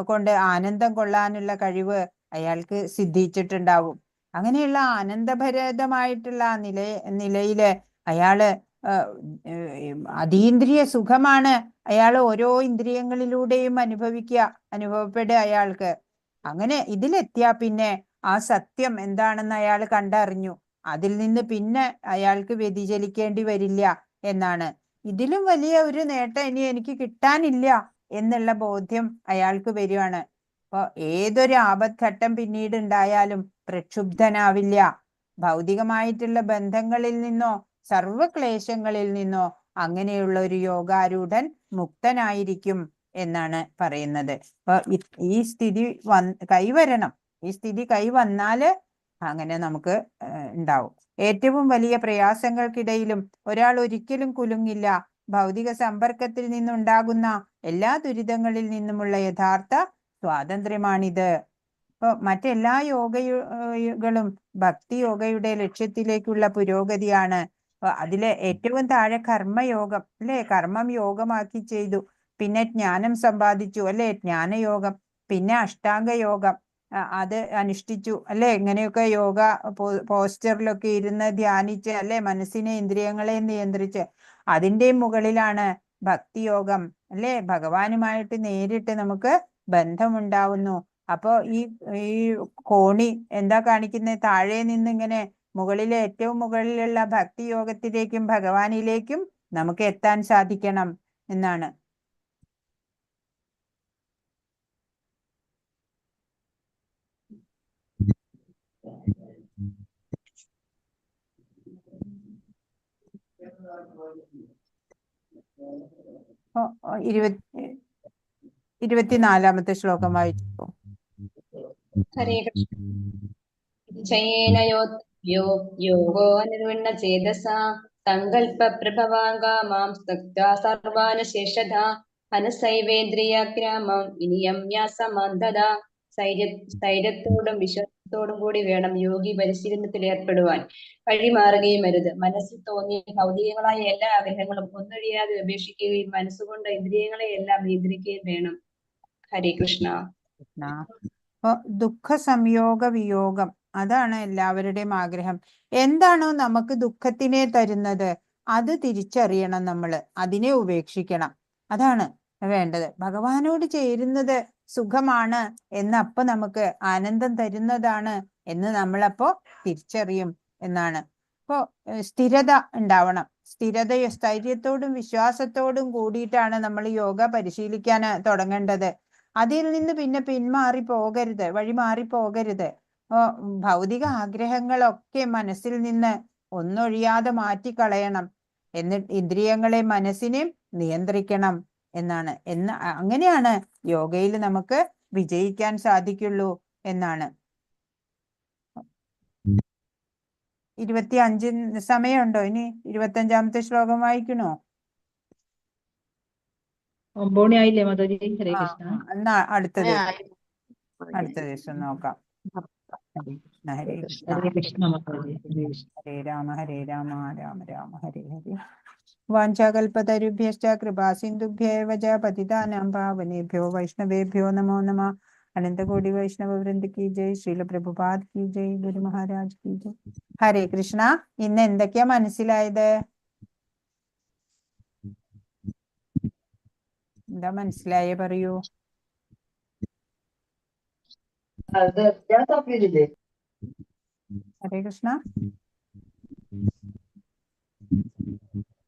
കൊണ്ട് ആനന്ദം കൊള്ളാനുള്ള കഴിവ് അയാൾക്ക് സിദ്ധിച്ചിട്ടുണ്ടാവും. അങ്ങനെയുള്ള ആനന്ദഭരിതമായിട്ടുള്ള നിലയില് അയാള് അതീന്ദ്രിയ സുഖമാണ് അയാൾ ഓരോ ഇന്ദ്രിയങ്ങളിലൂടെയും അനുഭവപ്പെടുക അയാൾക്ക്. അങ്ങനെ ഇതിലെത്തിയാ പിന്നെ ആ സത്യം എന്താണെന്ന് അയാൾ കണ്ടറിഞ്ഞു. അതിൽ നിന്ന് പിന്നെ അയാൾക്ക് വ്യതിചലിക്കേണ്ടി വരില്ല എന്നാണ്. ഇതിലും വലിയ ഒരു നേട്ടം ഇനി എനിക്ക് കിട്ടാനില്ല എന്നുള്ള ബോധ്യം അയാൾക്ക് വരുവാണ്. അപ്പൊ ഏതൊരു ആപത്ഘട്ടം പിന്നീട് ഉണ്ടായാലും പ്രക്ഷുബ്ധനാവില്ല. ഭൗതികമായിട്ടുള്ള ബന്ധങ്ങളിൽ നിന്നോ സർവക്ലേശങ്ങളിൽ നിന്നോ അങ്ങനെയുള്ള ഒരു യോഗാരൂഢൻ മുക്തനായിരിക്കും എന്നാണ് പറയുന്നത്. അപ്പൊ ഈ സ്ഥിതി കൈവരണം. ഈ സ്ഥിതി കൈവന്നാല് അങ്ങനെ നമുക്ക് ഉണ്ടാവും. ഏറ്റവും വലിയ പ്രയാസങ്ങൾക്കിടയിലും ഒരാൾ ഒരിക്കലും കുലുങ്ങില്ല. ഭൗതിക സമ്പർക്കത്തിൽ നിന്നുണ്ടാകുന്ന എല്ലാ ദുരിതങ്ങളിൽ നിന്നുമുള്ള യഥാർത്ഥ സ്വാതന്ത്ര്യമാണിത്. ഇപ്പൊ മറ്റെല്ലാ യോഗകളും ഭക്തി യോഗയുടെ ലക്ഷ്യത്തിലേക്കുള്ള പുരോഗതിയാണ്. അതിലെ ഏറ്റവും താഴെ കർമ്മയോഗം അല്ലെ, കർമ്മം യോഗമാക്കി ചെയ്തു. പിന്നെ ജ്ഞാനം സമ്പാദിച്ചു അല്ലെ, ജ്ഞാനയോഗം. പിന്നെ അഷ്ടാംഗ യോഗം അത് അനുഷ്ഠിച്ചു അല്ലെ. ഇങ്ങനെയൊക്കെ യോഗ പോസ്റ്ററിലൊക്കെ ഇരുന്ന് ധ്യാനിച്ച് അല്ലെ, മനസ്സിനെ ഇന്ദ്രിയങ്ങളെ നിയന്ത്രിച്ച്. അതിൻ്റെ മുകളിലാണ് ഭക്തിയോഗം അല്ലെ, ഭഗവാനുമായിട്ട് നേരിട്ട് നമുക്ക് ബന്ധമുണ്ടാവുന്നു. അപ്പോ ഈ കോണി എന്താ കാണിക്കുന്നത്? താഴെ നിന്ന് ഇങ്ങനെ മുകളിലെ ഏറ്റവും മുകളിലുള്ള ഭക്തിയോഗത്തിലേക്കും ഭഗവാനിലേക്കും നമുക്ക് എത്താൻ സാധിക്കണം എന്നാണ്. ഇരുപത്തിനാലാമത്തെ ശ്ലോകം വായിച്ചു. ഹരേ കൃഷ്ണ. നിശ്ചയേന യോഗോ നിർവിണ്ണ ചേതസാ സങ്കൽപ്പ പ്രഭവാങ്കാമാം സ്തക്ത്വാ സർവാനുശേഷധാ മനസൈവേന്ദ്രിയാഗ്രാമം വിനിയമ്യ സമാന്തദാ. സ്ഥൈര്യത്തോടും വിശ്വാസത്തോടും കൂടി വേണം യോഗി പരിശീലനത്തിൽ ഏർപ്പെടുവാൻ. വഴിമാറുകയും അരുത്. മനസ്സിൽ തോന്നിയ ഭൗതികങ്ങളായ എല്ലാ ആഗ്രഹങ്ങളും ഒന്നൊഴിയാതെ ഉപേക്ഷിക്കുകയും മനസ്സുകൊണ്ട് ഇന്ദ്രിയങ്ങളെ എല്ലാം നിയന്ത്രിക്കുകയും വേണം. ഹരേ കൃഷ്ണ. അപ്പൊ ദുഃഖ സംയോഗ വിയോഗം അതാണ് എല്ലാവരുടെയും ആഗ്രഹം. എന്താണോ നമുക്ക് ദുഃഖത്തിനെ തരുന്നത് അത് തിരിച്ചറിയണം നമ്മൾ, അതിനെ ഉപേക്ഷിക്കണം. അതാണ് വേണ്ടത്. ഭഗവാനോട് ചേരുന്നത് സുഖമാണ് എന്നപ്പോ നമുക്ക് ആനന്ദം തരുന്നതാണ് എന്ന് നമ്മളപ്പോ തിരിച്ചറിയും എന്നാണ്. അപ്പോ സ്ഥിരത ഉണ്ടാവണം. സ്ഥൈര്യത്തോടും വിശ്വാസത്തോടും കൂടിയിട്ടാണ് നമ്മൾ യോഗ പരിശീലിക്കാൻ തുടങ്ങേണ്ടത്. അതിൽ നിന്ന് പിന്നെ പിന്മാറി പോകരുത്, വഴിമാറി പോകരുത്. ഭൗതിക ആഗ്രഹങ്ങളൊക്കെ മനസ്സിൽ നിന്ന് ഒന്നൊഴിയാതെ മാറ്റിക്കളയണം. എന്നിട്ട് ഇന്ദ്രിയങ്ങളെ മനസ്സിനെ നിയന്ത്രിക്കണം എന്നാണ്. അങ്ങനെയാണ് യോഗയിൽ നമുക്ക് വിജയിക്കാൻ സാധിക്കുള്ളൂ എന്നാണ്. 25 സമയമുണ്ടോ? ഇനി 25ാമത്തെ ശ്ലോകം വായിക്കണോ? 9 മണി ആയില്ലേ മാതാജി? ഹരേ കൃഷ്ണ. എന്നാ അടുത്ത ദിവസം നോക്കാം. ഹരേ കൃഷ്ണ ഹരേ കൃഷ്ണ. ഹരേ കൃഷ്ണ മാതാജി. ഹരേ കൃഷ്ണ. ഹരേ രാമ രാമ രാമ ഹരേ ഹരേ. വാഞ്ചാകൽപതരുഭ്യശ്ച കൃപാസിന്ധുഭ്യേവ ച പതിതാനാം പാവനേഭ്യോ വൈഷ്ണവേഭ്യോ നമോ നമഃ. അനന്തകോടി വൈഷ്ണവ വൃന്ദ കി ജയ്. ശ്രീല പ്രഭുപാദ് കി ജയ്. ഗുരു മഹാരാജ് കി ജയ്. ഹരേ കൃഷ്ണ. ഇന്ന് എന്തൊക്കെയാ മനസ്സിലായത്? എന്താ മനസ്സിലായേ പറയൂ. ഹരേ കൃഷ്ണ.